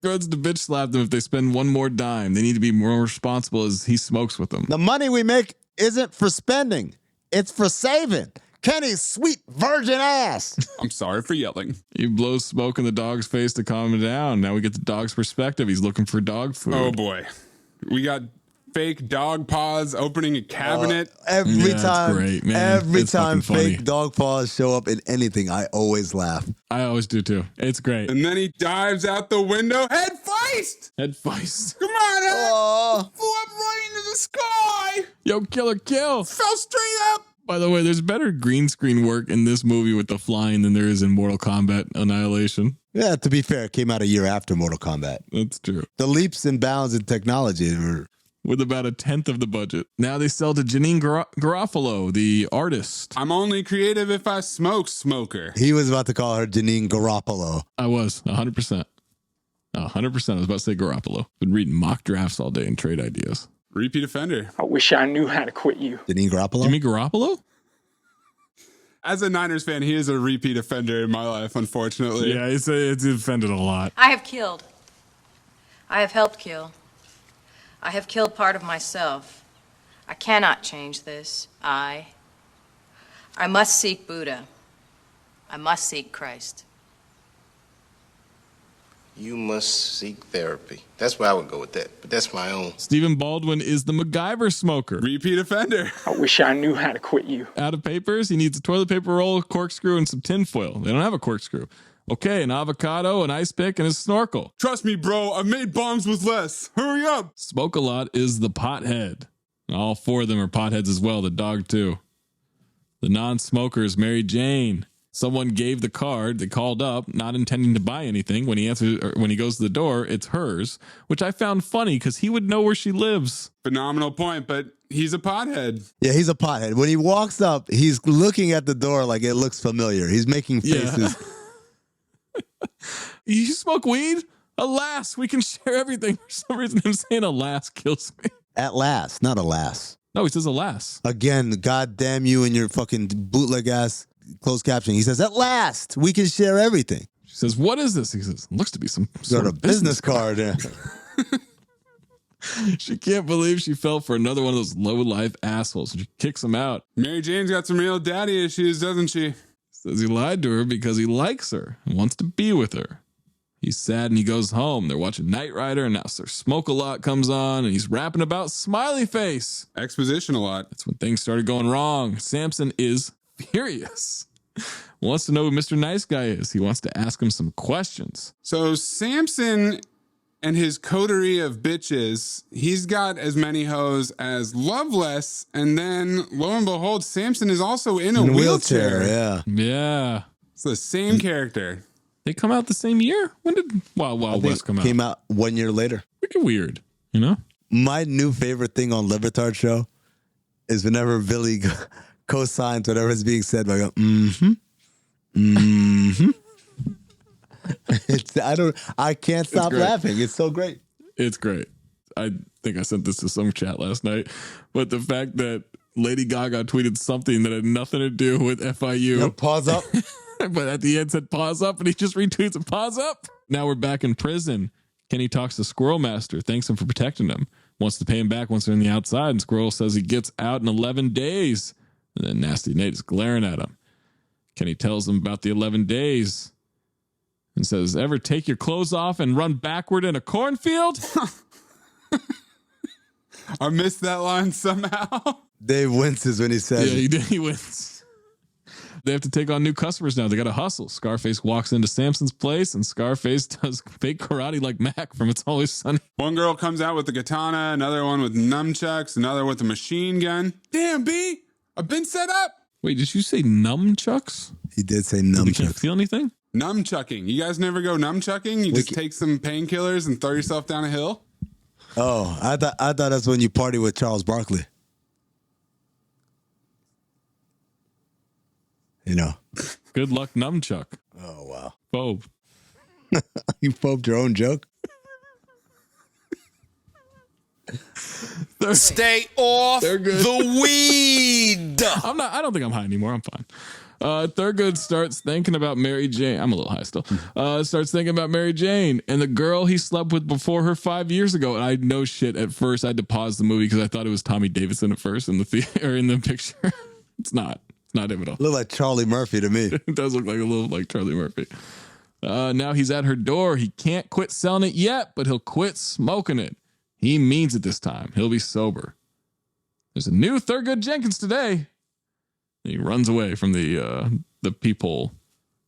Threads to bitch slap them if they spend one more dime. They need to be more responsible as he smokes with them. The money we make isn't for spending. It's for saving. Kenny's sweet virgin ass. I'm sorry for yelling. He blows smoke in the dog's face to calm him down. Now we get the dog's perspective. He's looking for dog food. Oh, boy. We got fake dog paws opening a cabinet. Every time, great, man. Every It's time fucking funny. fake dog paws show up in anything, I always laugh. I always do too. It's great. And then he dives out the window head first. Head first. Come on, Head. Flew up right into the sky. Yo, killer kill. Fell straight up. By the way, there's better green screen work in this movie with the flying than there is in Mortal Kombat Annihilation. Yeah, to be fair, it came out a year after Mortal Kombat. That's true. The leaps and bounds in technology were... with about 1/10 of the budget. Now they sell to Janine Garofalo, the artist. I'm only creative if I smoke, smoker. He was about to call her Janine Garoppolo. I was 100%. 100%. I was about to say Garoppolo. Been reading mock drafts all day and trade ideas. Repeat offender. I wish I knew how to quit you. Janine Garoppolo? You mean Garoppolo? As a Niners fan, he is a repeat offender in my life, unfortunately. Yeah, it's offended a lot. I have killed. I have helped kill. I have killed part of myself. I cannot change this. I must seek Buddha. I must seek Christ. You must seek therapy. That's where I would go with that, but that's my own. Stephen Baldwin is the MacGyver smoker. Repeat offender. I wish I knew how to quit you. Out of papers, he needs a toilet paper roll, a corkscrew, and some tinfoil. They don't have a corkscrew. Okay, an avocado, an ice pick, and a snorkel. Trust me, bro, I've made bongs with less. Hurry up. Smoke-a-lot is the pothead. All 4 of them are potheads as well, the dog too. The non-smoker is Mary Jane. Someone gave the card, they called up, not intending to buy anything. When he answers, or when he goes to the door, it's hers, which I found funny because he would know where she lives. Phenomenal point, but he's a pothead. Yeah, he's a pothead. When he walks up, he's looking at the door like it looks familiar. He's making faces. Yeah. You smoke weed? Alas, we can share everything. For some reason, him saying alas kills me. At last, not alas. No, he says alas. Again, goddamn you and your fucking bootleg ass closed captioning. He says, at last, we can share everything. She says, what is this? He says, looks to be some sort of business card. Yeah. She can't believe she fell for another one of those low-life assholes. She kicks him out. Mary Jane's got some real daddy issues, doesn't she? Says he lied to her because he likes her and wants to be with her. He's sad and he goes home. They're watching Knight Rider and now Sir Smoke-a-Lot comes on and he's rapping about Smiley Face. Exposition a lot. That's when things started going wrong. Samson is furious. Wants to know who Mr. Nice Guy is. He wants to ask him some questions. So Samson and his coterie of bitches, he's got as many hoes as Loveless, and then lo and behold, Samson is also in a wheelchair. Yeah. Yeah. It's the same character. They come out the same year? When did Wild Wild West come out? Came out 1 year later. Freaking weird, you know? My new favorite thing on Libertard Show is whenever Billy co-signs whatever is being said, I go, I can't stop laughing. It's so great. It's great. I think I sent this to some chat last night, but the fact that Lady Gaga tweeted something that had nothing to do with FIU. No, pause up. But at the end said pause up, and he just retweets a pause up. Now we're back in prison. Kenny talks to Squirrel Master, thanks him for protecting him. Wants to pay him back once they're on the outside, and Squirrel says he gets out in 11 days. And then Nasty Nate is glaring at him. Kenny tells him about the 11 days and says, ever take your clothes off and run backward in a cornfield? I missed that line somehow. Dave winces when he says it. Yeah, he wins. They have to take on new customers now. They got to hustle. Scarface walks into Samson's place, and Scarface does fake karate like Mac from It's Always Sunny. One girl comes out with a katana, another one with nunchucks, another with a machine gun. Damn, B, I've been set up. Wait, did you say nunchucks? He did say nunchucks. You can't feel anything? Nunchucking. You guys never go nunchucking? You just take some painkillers and throw yourself down a hill? Oh, I thought that's when you party with Charles Barkley. You know. Good luck, nunchuck. Oh, wow. Phobe. You phobed your own joke? Stay off the weed. I don't think I'm high anymore. I'm fine. Thurgood starts thinking about Mary Jane. I'm a little high still. Starts thinking about Mary Jane and the girl he slept with before her 5 years ago. And I know shit at first. I had to pause the movie because I thought it was Tommy Davidson at first in the theater, in the picture. It's not. It's not him at all. Look like Charlie Murphy to me. It does look like a little like Charlie Murphy. Now he's at her door. He can't quit selling it yet, but he'll quit smoking it. He means it this time. He'll be sober. There's a new Thurgood Jenkins today. He runs away from the peephole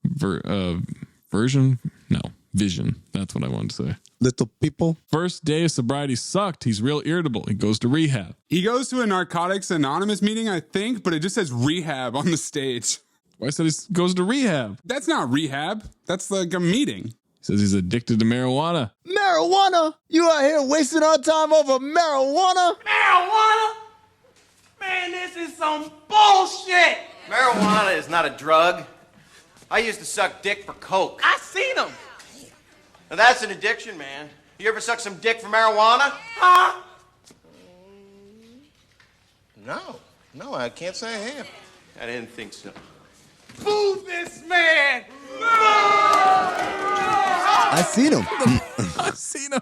version. No, vision. That's what I wanted to say. Little people. First day of sobriety sucked. He's real irritable. He goes to rehab. He goes to a Narcotics Anonymous meeting, I think, but it just says rehab on the stage. Well, I said he goes to rehab. That's not rehab. That's like a meeting. Says he's addicted to marijuana. Marijuana? You out here wasting our time over marijuana? Marijuana? Man, this is some bullshit. Marijuana is not a drug. I used to suck dick for coke. I seen them. Now that's an addiction, man. You ever suck some dick for marijuana? Huh? No, I can't say I have. I didn't think so. Boo this man! I seen him. I've seen him.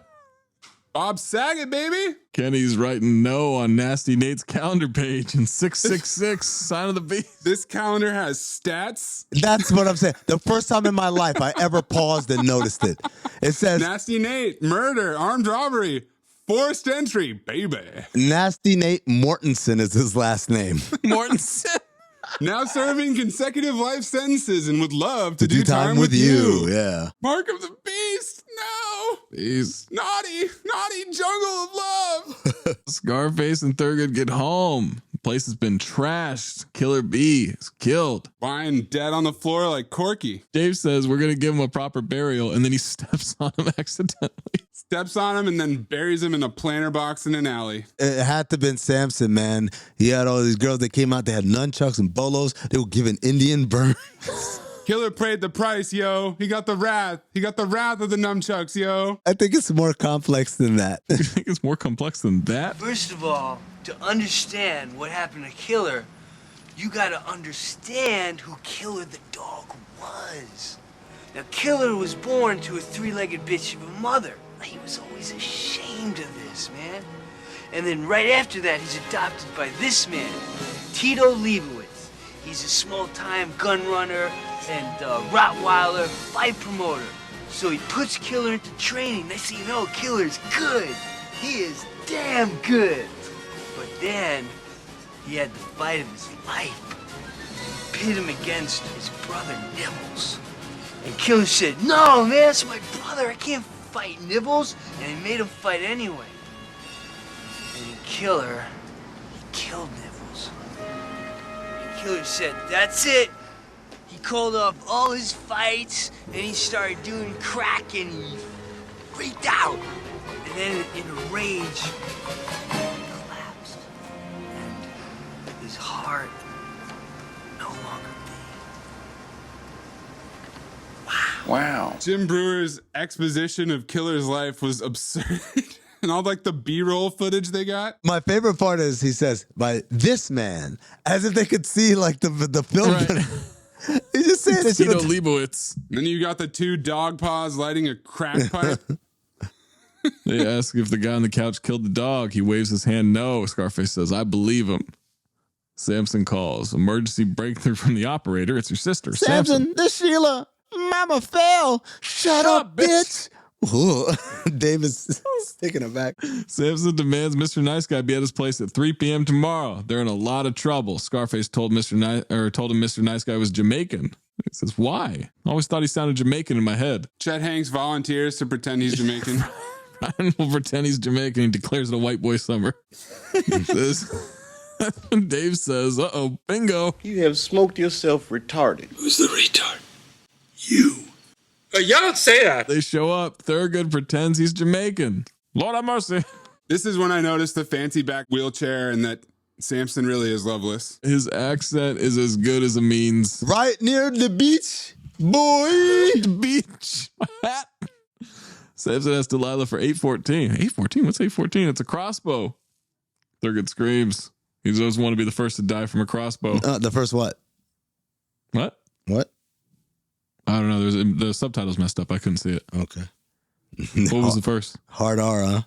Bob Saget, baby. Kenny's writing no on Nasty Nate's calendar page in 666, sign of the beast. This calendar has stats. That's what I'm saying. The first time in my life I ever paused and noticed it. It says Nasty Nate, murder, armed robbery, forced entry, baby. Nasty Nate Mortensen is his last name. Mortensen. Now serving consecutive life sentences and would love to do time with you. Yeah. Mark of the Beast. No. He's naughty jungle of love. Scarface and Thurgood get home. The place has been trashed. Killer B is killed. Lying dead on the floor like Corky. Dave says we're going to give him a proper burial, and then he steps on him accidentally. Steps on him and then buries him in a planter box in an alley. It had to have been Samson, man. He had all these girls that came out. They had nunchucks and bolos. They were giving Indian burns. Killer paid the price, yo. He got the wrath. He got the wrath of the nunchucks, yo. I think it's more complex than that. You think it's more complex than that? First of all, to understand what happened to Killer, you gotta understand who Killer the dog was. Now, Killer was born to a three-legged bitch of a mother. He was always ashamed of this, man. And then right after that, he's adopted by this man, Tito Leibowitz. He's a small-time gun runner and Rottweiler fight promoter. So he puts Killer into training. Next thing you know, Killer's good. He is damn good. But then, he had the fight of his life. Pit him against his brother Nibbles. And Killer said, no, man, that's my brother. I can't fight Nibbles. And he made him fight anyway. And Killer, he killed Nibbles. And Killer said, that's it. He called off all his fights, and he started doing crack, and he freaked out. And then in a rage, he collapsed. And his heart no longer beat. Wow. Jim Brewer's exposition of Killer's life was absurd. And all like the B-roll footage they got. My favorite part is he says, by this man, as if they could see like the film. Right. He just said it. Tito Leibowitz. Then you got the two dog paws lighting a crack pipe. They ask if the guy on the couch killed the dog. He waves his hand no. Scarface says, I believe him. Samson calls. Emergency breakthrough from the operator. It's your sister. Samson, this Sheila. Mama fell. Shut up, bitch. Dave is taking it back. Samson demands Mr. Nice Guy be at his place at 3 p.m. tomorrow. They're in a lot of trouble. Scarface told him Mr. Nice Guy was Jamaican. He says, why? I always thought he sounded Jamaican in my head. Chet Hanks volunteers to pretend he's Jamaican. Ryan will pretend he's Jamaican. He declares it a white boy summer. Dave says, uh-oh, bingo. You have smoked yourself retarded. Who's the retard? You. Y'all don't say that. They show up. Thurgood pretends he's Jamaican. Lord have mercy. This is when I noticed the fancy back wheelchair and that Samson really is loveless. His accent is as good as it means. Right near the beach, boy. The beach. Samson has Delilah for 814. 814? What's 814? It's a crossbow. Thurgood screams. He doesn't want to be the first to die from a crossbow. The first what? What? What? I don't know. The subtitles messed up. I couldn't see it. Okay. What was the first? Hard R, huh?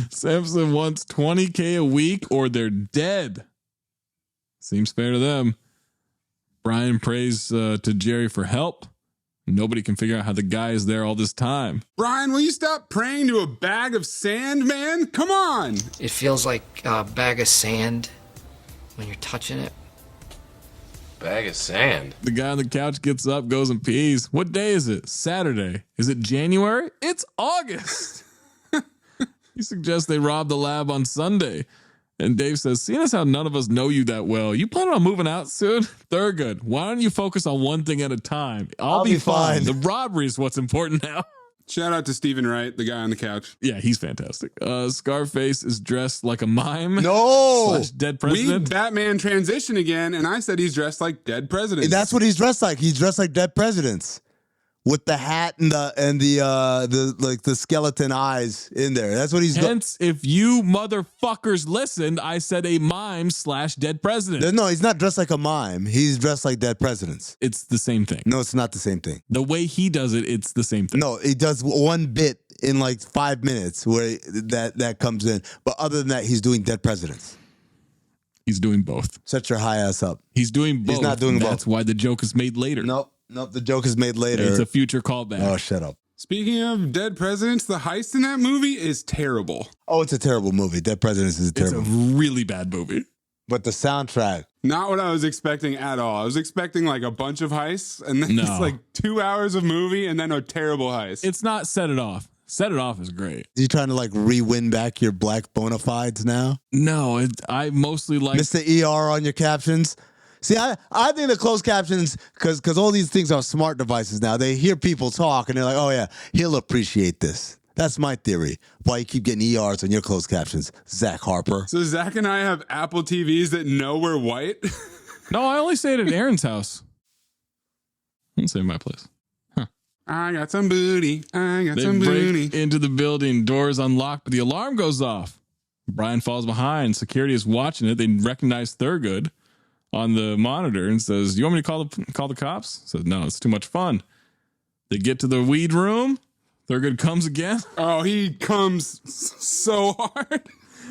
Samson wants $20K a week or they're dead. Seems fair to them. Brian prays to Jerry for help. Nobody can figure out how the guy is there all this time. Brian, will you stop praying to a bag of sand, man? Come on. It feels like a bag of sand when you're touching it. Bag of sand. The guy on the couch gets up, goes and pees. What day is it? Saturday. Is it January? It's August. He suggests they rob the lab on Sunday. And Dave says, seeing as how none of us know you that well, you planning on moving out soon? Thurgood, why don't you focus on one thing at a time? I'll be fine. The robbery is what's important now. Shout out to Stephen Wright, the guy on the couch. Yeah, he's fantastic. Scarface is dressed like a mime. No! / dead president. We Batman transition again, and I said he's dressed like dead presidents. That's what he's dressed like. He's dressed like dead presidents. With the hat and the skeleton eyes in there. That's what he's doing. Hence, if you motherfuckers listened, I said a mime / dead president. No, he's not dressed like a mime. He's dressed like dead presidents. It's the same thing. No, it's not the same thing. The way he does it, it's the same thing. No, he does one bit in like 5 minutes where that comes in. But other than that, he's doing dead presidents. He's doing both. Shut your high ass up. He's doing both. He's not doing both. That's why the joke is made later. Nope, the joke is made later. It's a future callback. Oh, shut up. Speaking of dead presidents, the heist in that movie is terrible. Oh, it's a terrible movie. Dead Presidents is terrible. It's a really bad movie. But the soundtrack. Not what I was expecting at all. I was expecting like a bunch of heists, and then it's like 2 hours of movie and then a terrible heist. It's not Set It Off. Set It Off is great. You trying to like re-win back your black bona fides now? No, I mostly like... Mr. ER on your captions? See, I think the closed captions, because all these things are smart devices now, they hear people talk and they're like, oh yeah, he'll appreciate this. That's my theory. Why you keep getting ERs on your closed captions, Zach Harper. So Zach and I have Apple TVs that know we're white? No, I only say it at Aaron's house. I don't say my place. Huh. I got some booty. They break into the building, doors unlocked, but the alarm goes off. Brian falls behind. Security is watching it. They recognize Thurgood on the monitor and says, you want me to call the cops? Says, no, it's too much fun. They get to the weed room. Thurgood comes again. Oh, he comes so hard.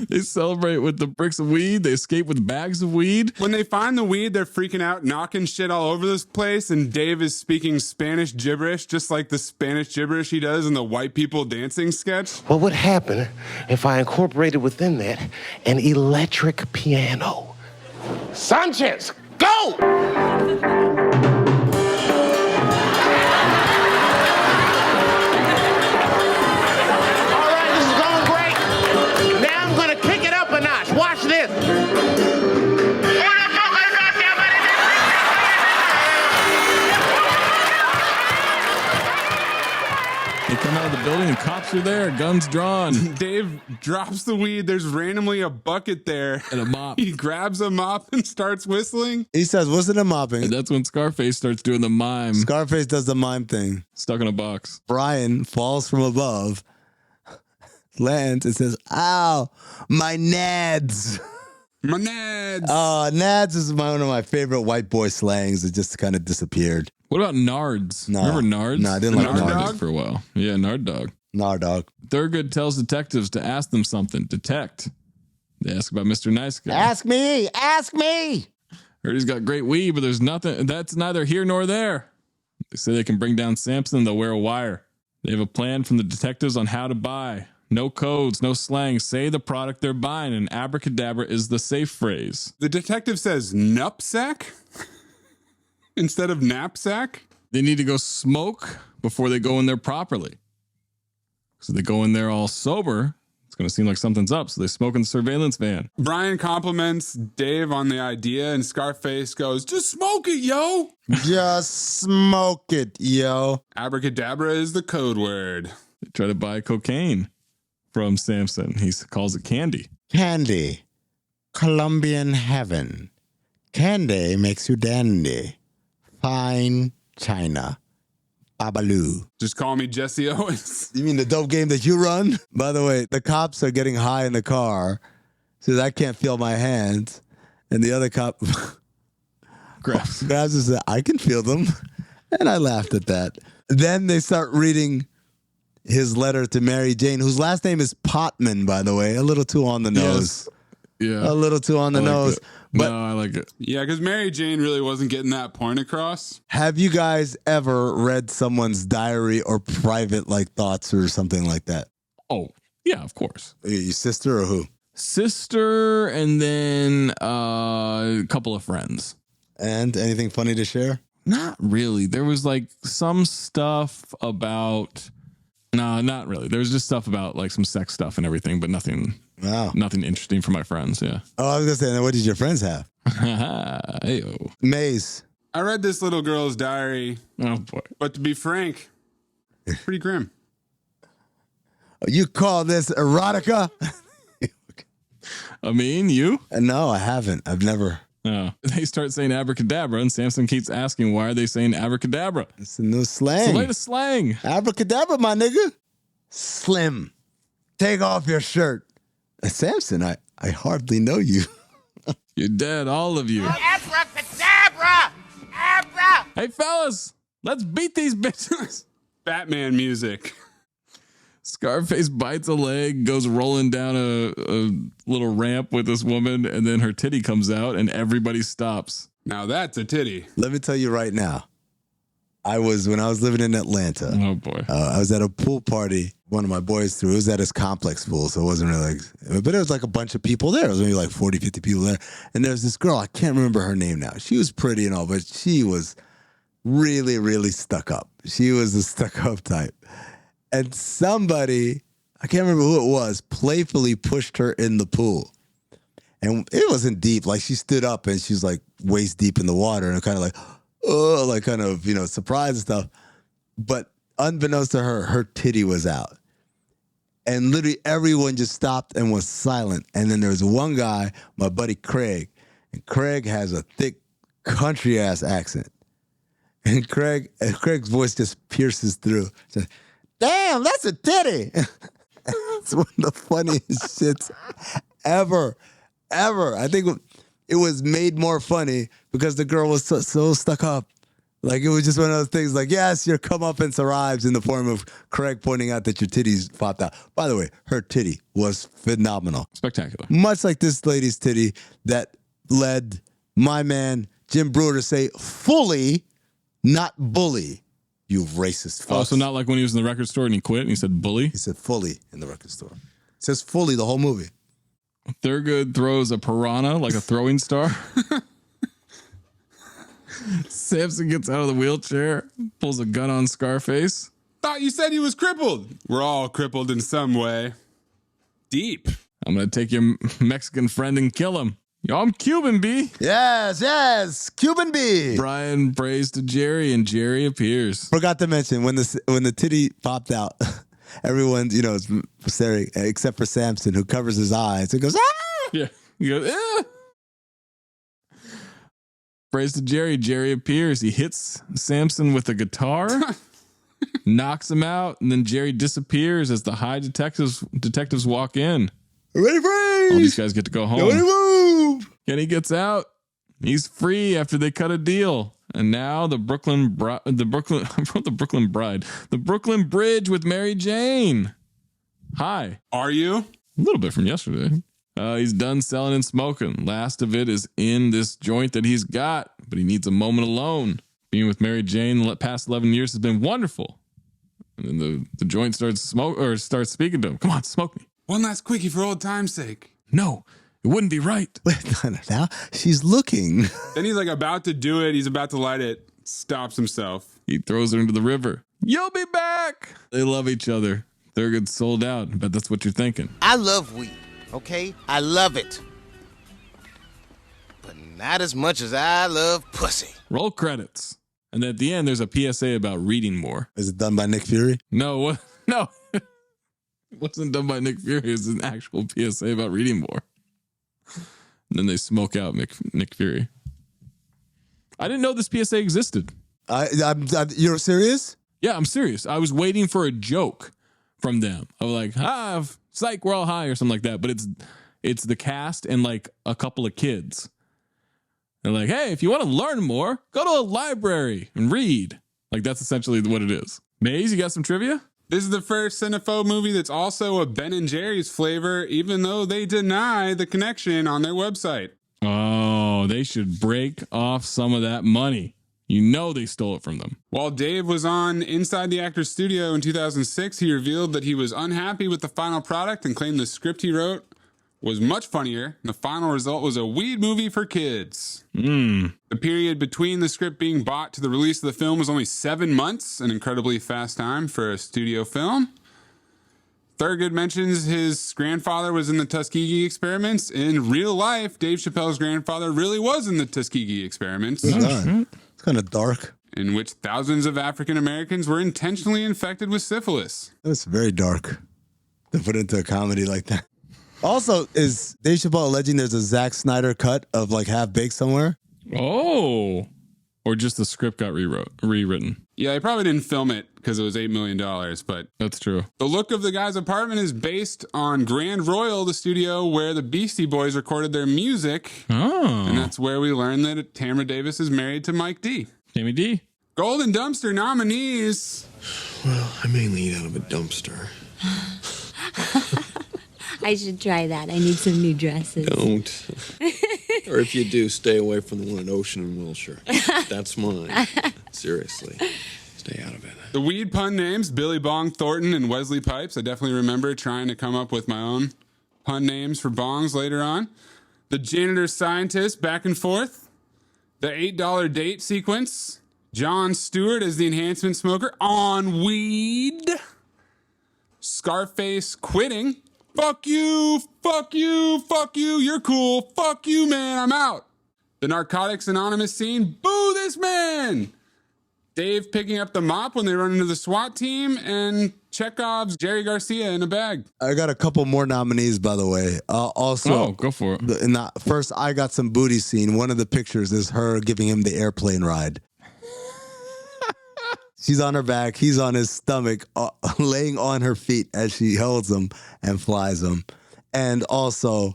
They celebrate with the bricks of weed. They escape with bags of weed. When they find the weed, they're freaking out, knocking shit all over this place. And Dave is speaking Spanish gibberish, just like the Spanish gibberish he does in the white people dancing sketch. What would happen if I incorporated within that an electric piano? Sanchez, go! Watch this. They come out of the building and cops are there, guns drawn. Dave drops the weed. There's randomly a bucket there. And a mop. He grabs a mop and starts whistling. He says, wasn't a mopping. And that's when Scarface starts doing the mime. Scarface does the mime thing. Stuck in a box. Brian falls from above, lands, and says, ow, my nads. My nads. Nads is one of my favorite white boy slangs. It just kind of disappeared. What about nards? No. Remember nards? No, I didn't like nards for a while. Yeah, nard dog. Nard dog. Thurgood tells detectives to ask them something. Detect. They ask about Mr. Nice Guy. Ask me. Ask me. Heard he's got great weed, but there's nothing. That's neither here nor there. They say they can bring down Samson. They'll wear a wire. They have a plan from the detectives on how to buy. No codes, no slang. Say the product they're buying, and abracadabra is the safe phrase. The detective says knapsack instead of knapsack. They need to go smoke before they go in there properly. So they go in there all sober. It's going to seem like something's up. So they smoke in the surveillance van. Brian compliments Dave on the idea, and Scarface goes, just smoke it, yo. Just smoke it, yo. Abracadabra is the code word. They try to buy cocaine from Samson. He calls it candy. Candy. Colombian heaven. Candy makes you dandy. Fine China. Babaloo. Just call me Jesse Owens. You mean the dope game that you run? By the way, the cops are getting high in the car. Says, I can't feel my hands. And the other cop grabs and says, I can feel them. And I laughed at that. Then they start reading his letter to Mary Jane, whose last name is Potman, by the way. A little too on the nose. Yes. Yeah. A little too on the nose. But no, I like it. Yeah, because Mary Jane really wasn't getting that point across. Have you guys ever read someone's diary or private thoughts or something like that? Oh, yeah, of course. Your sister or who? Sister, and then a couple of friends. And anything funny to share? Not really. There was some stuff about... No, not really. There was just stuff about some sex stuff and everything, but nothing Wow. Nothing interesting for my friends, yeah. Oh, I was going to say, what did your friends have? Hey-o. Maze. I read this little girl's diary. Oh, boy. But to be frank, pretty grim. You call this erotica? Amin, you? No, I haven't. I've never. Oh. They start saying abracadabra, and Samson keeps asking, why are they saying abracadabra? It's a new slang. It's the latest slang. Abracadabra, my nigga. Slim. Take off your shirt. Samson, I hardly know you. You're dead, all of you. Abracadabra! Abra! Hey, fellas, let's beat these bitches. Batman music. Scarface bites a leg, goes rolling down a little ramp with this woman, and then her titty comes out, and everybody stops. Now that's a titty. Let me tell you right now. When I was living in Atlanta. Oh, boy. I was at a pool party. One of my boys threw. It was at his complex pool, so it wasn't really but it was like a bunch of people there. It was maybe like 40, 50 people there. And there was this girl. I can't remember her name now. She was pretty and all, but she was really, really stuck up. She was a stuck up type. And somebody, I can't remember who it was, playfully pushed her in the pool. And it wasn't deep. Like, she stood up and she was like waist deep in the water and kind of like, oh, like kind of, surprised and stuff. But unbeknownst to her, her titty was out. And literally everyone just stopped and was silent. And then there was one guy, my buddy Craig. And Craig has a thick country-ass accent. And Craig's voice just pierces through. Says, damn, that's a titty. It's one of the funniest shits ever. I think it was made more funny because the girl was so stuck up. Like, it was just one of those things like, yes, your comeuppance arrives in the form of Craig pointing out that your titties popped out. By the way, her titty was phenomenal. Spectacular. Much like this lady's titty that led my man Jim Brewer to say fully, not bully, you racist fuck. Oh, so not like when he was in the record store and he quit and he said bully? He said fully in the record store. It says fully the whole movie. Thurgood throws a piranha like a throwing star. Samson gets out of the wheelchair, pulls a gun on Scarface. Thought you said he was crippled. We're all crippled in some way. Deep. I'm going to take your Mexican friend and kill him. Yo, I'm Cuban, B. Yes, Cuban B. Brian prays to Jerry, and Jerry appears. Forgot to mention, when the titty popped out, everyone, is staring, except for Samson, who covers his eyes and goes, ah! Yeah, he goes, ah! Prays to Jerry. Jerry appears. He hits Samson with a guitar, knocks him out, and then Jerry disappears as the high detectives walk in. Ready, freeze! All these guys get to go home. Ready, move! Kenny gets out. He's free after they cut a deal. And now the Brooklyn Bridge with Mary Jane. Hi. Are you? A little bit from yesterday. He's done selling and smoking. Last of it is in this joint that he's got, but he needs a moment alone. Being with Mary Jane the past 11 years has been wonderful. And then the joint starts speaking to him. Come on, smoke me. One last quickie for old time's sake. No, it wouldn't be right. Wait, now she's looking. Then he's like about to do it. He's about to light it. Stops himself. He throws her into the river. You'll be back. They love each other. Thurgood's sold out. But that's what you're thinking. I love weed, okay? I love it. But not as much as I love pussy. Roll credits. And at the end, there's a PSA about reading more. Is it done by Nick Fury? No, no. It wasn't done by Nick Fury. It's an actual PSA about reading more. And then they smoke out Nick Fury. I didn't know this PSA existed. You're serious? Yeah, I'm serious. I was waiting for a joke from them. I was like, psych, we're all high or something like that. But it's the cast and like a couple of kids. They're like, hey, if you want to learn more, go to a library and read. Like, that's essentially what it is. Maze, you got some trivia? This is the first Cinephobe movie that's also a Ben & Jerry's flavor, even though they deny the connection on their website. Oh, they should break off some of that money. You know they stole it from them. While Dave was on Inside the Actor's Studio in 2006, he revealed that he was unhappy with the final product and claimed the script he wrote was much funnier. The final result was a weed movie for kids. The period between the script being bought to the release of the film was only 7 months, an incredibly fast time for a studio film. Thurgood mentions his grandfather was in the Tuskegee experiments. In real life, Dave Chappelle's grandfather really was in the Tuskegee experiments. It's kind of dark. In which thousands of African Americans were intentionally infected with syphilis. That's very dark to put into a comedy like that. Also, is Dave Chappelle alleging there's a Zack Snyder cut of like Half Baked somewhere? Oh. Or just the script got rewritten. Yeah, they probably didn't film it because it was $8 million, but that's true. The look of the guy's apartment is based on Grand Royal, the studio where the Beastie Boys recorded their music. Oh. And that's where we learned that Tamara Davis is married to Mike D. Tammy D. Golden Dumpster nominees. Well, I mainly eat out of a dumpster. I should try that. I need some new dresses. Don't. Or if you do, stay away from the one at Ocean and Wilshire. That's mine. Seriously. Stay out of it. The weed pun names, Billy Bong Thornton and Wesley Pipes. I definitely remember trying to come up with my own pun names for bongs later on. The janitor scientist, back and forth. The $8 date sequence. Jon Stewart as the enhancement smoker on weed. Scarface quitting. Fuck you, fuck you, fuck you, you're cool. Fuck you, man, I'm out. The Narcotics Anonymous scene. Boo this man. Dave picking up the mop when they run into the SWAT team, and Chekhov's Jerry Garcia in a bag. I got a couple more nominees, by the way. Also, go for it. In the first I Got Some Booty scene, one of the pictures is her giving him the airplane ride. She's on her back. He's on his stomach, laying on her feet as she holds him and flies him. And also,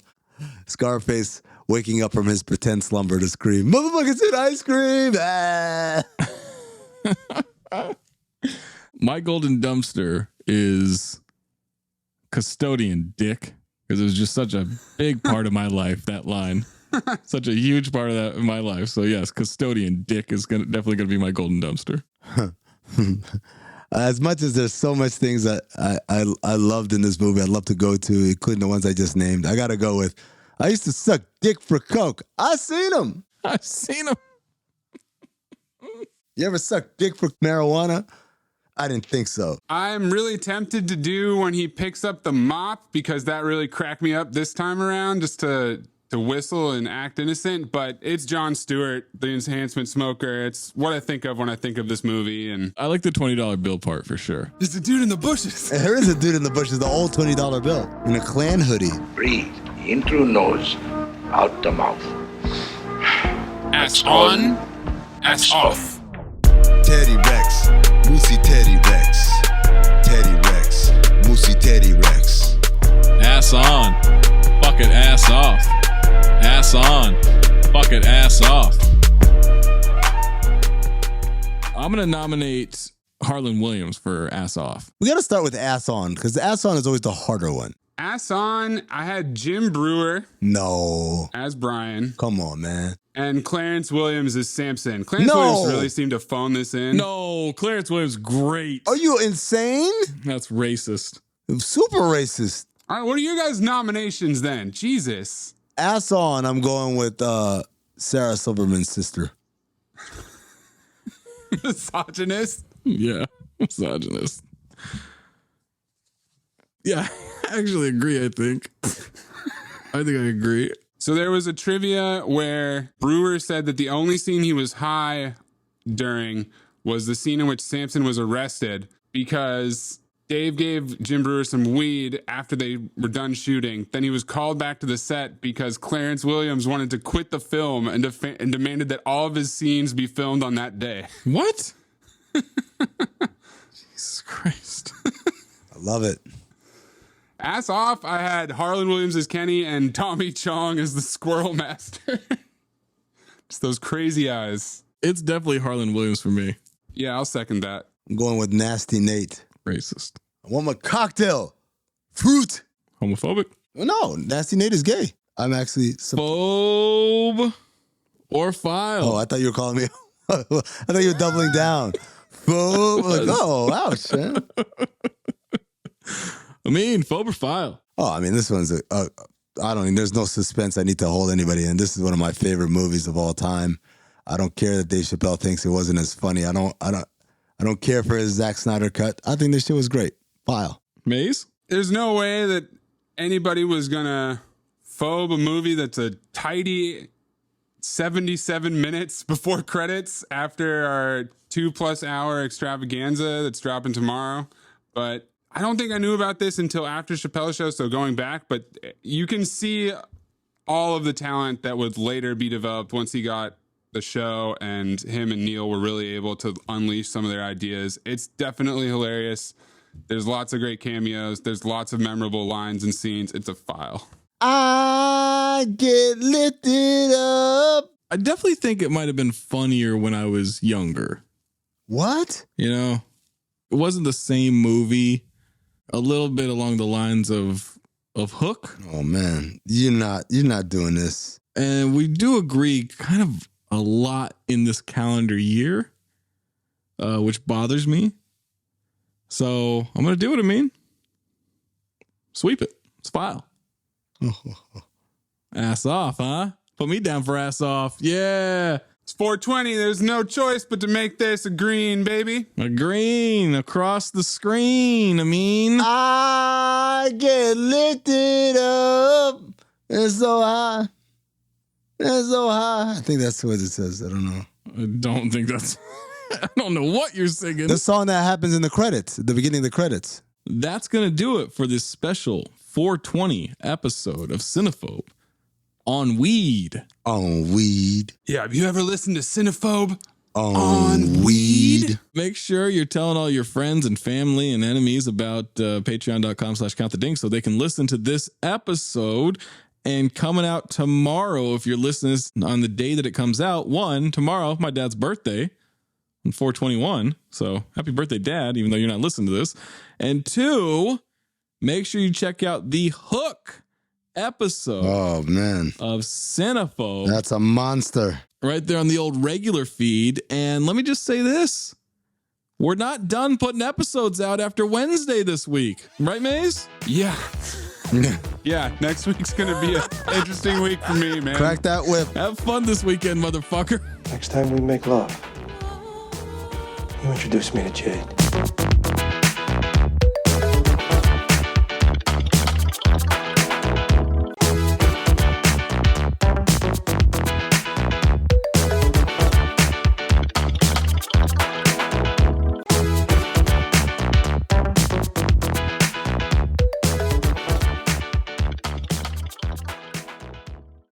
Scarface waking up from his pretend slumber to scream, "Motherfuckers eat ice cream!" Ah! My golden dumpster is custodian dick, because it was just such a big part of my life, that line. Such a huge part of that in my life. So yes, custodian dick is definitely going to be my golden dumpster. As much as there's so much things that I loved in this movie, I'd love to go to, including the ones I just named. I got to go with, I used to suck dick for coke. I seen him. I've seen him. You ever suck dick for marijuana? I didn't think so. I'm really tempted to do when he picks up the mop, because that really cracked me up this time around, just to whistle and act innocent, but it's Jon Stewart, the enhancement smoker. It's what I think of when I think of this movie. And I like the $20 bill part for sure. There's a dude in the bushes. There is a dude in the bushes, the old $20 bill in a Klan hoodie. Breathe in through nose, out the mouth. Ass on, ass off. Teddy Rex, Moosey Teddy Rex. Teddy Rex, Moosey Teddy Rex. Ass on, fuck it, ass off. Ass on, fuck it, ass off. I'm gonna nominate Harlan Williams for ass off. We gotta start with ass on, because the ass on is always the harder one. Ass on, I had Jim Brewer. No. As Brian. Come on, man. And Clarence Williams as Samson. Clarence Williams really seemed to phone this in. No, Clarence Williams, great. Are you insane? That's racist. Super racist. All right, what are your guys' nominations then? Jesus. Ass on, I'm going with Sarah Silverman's sister. Misogynist? Yeah, misogynist. Yeah, I actually agree, I think. I agree. So there was a trivia where Brewer said that the only scene he was high during was the scene in which Samson was arrested, because Dave gave Jim Brewer some weed after they were done shooting. Then he was called back to the set because Clarence Williams wanted to quit the film and demanded that all of his scenes be filmed on that day. What? Jesus Christ. I love it. Ass off, I had Harlan Williams as Kenny and Tommy Chong as the Squirrel Master. Just those crazy eyes. It's definitely Harlan Williams for me. Yeah, I'll second that. I'm going with Nasty Nate. Racist. I want my cocktail. Fruit. Homophobic? No, Nasty Nate is gay. I'm actually... Phobe or file. Oh, I thought you were calling me... I thought you were doubling down. Phobe. Like, oh, ouch, man. I mean, phobe or file. Oh, I mean, this one's there's no suspense I need to hold anybody in. This is one of my favorite movies of all time. I don't care that Dave Chappelle thinks it wasn't as funny. I don't care for his Zack Snyder cut. I think this shit was great. File. Mayes? there's no way that anybody was gonna phobe a movie that's a tidy 77 minutes before credits after our 2+ hour extravaganza that's dropping tomorrow. But I don't think I knew about this until after Chappelle's show, so going back, but you can see all of the talent that would later be developed once he got the show, and him and Neil were really able to unleash some of their ideas. It's definitely hilarious. There's lots of great cameos. There's lots of memorable lines and scenes. It's a file. I get lifted up. I definitely think it might have been funnier when I was younger. What? You know, it wasn't the same movie. A little bit along the lines of Hook. Oh man, you're not doing this. And we do agree kind of a lot in this calendar year, which bothers me. So I'm going to do what I mean. Sweep it. It's file. Ass off, huh? Put me down for ass off. Yeah. It's 420. There's no choice but to make this a green, baby. A green across the screen. I get lifted up. It's so high. It's so high. I think that's what it says. I don't know. I don't think that's... I don't know what you're singing. The song that happens in the credits, at the beginning of the credits. That's going to do it for this special 420 episode of Cinephobe on weed. On weed. Yeah, have you ever listened to Cinephobe? On weed. Make sure you're telling all your friends and family and enemies about patreon.com/countthedink so they can listen to this episode. And coming out tomorrow, if you're listening on the day that it comes out, tomorrow, my dad's birthday. On 421. So happy birthday, Dad, even though you're not listening to this. And 2, make sure you check out the Hook episode. Oh, man. Of Cinephobe. That's a monster. Right there on the old regular feed. And let me just say this. We're not done putting episodes out after Wednesday this week. Right, Mayes? Yeah. Yeah, next week's going to be an interesting week for me, man. Crack that whip. Have fun this weekend, motherfucker. Next time we make love, you introduce me to Jade.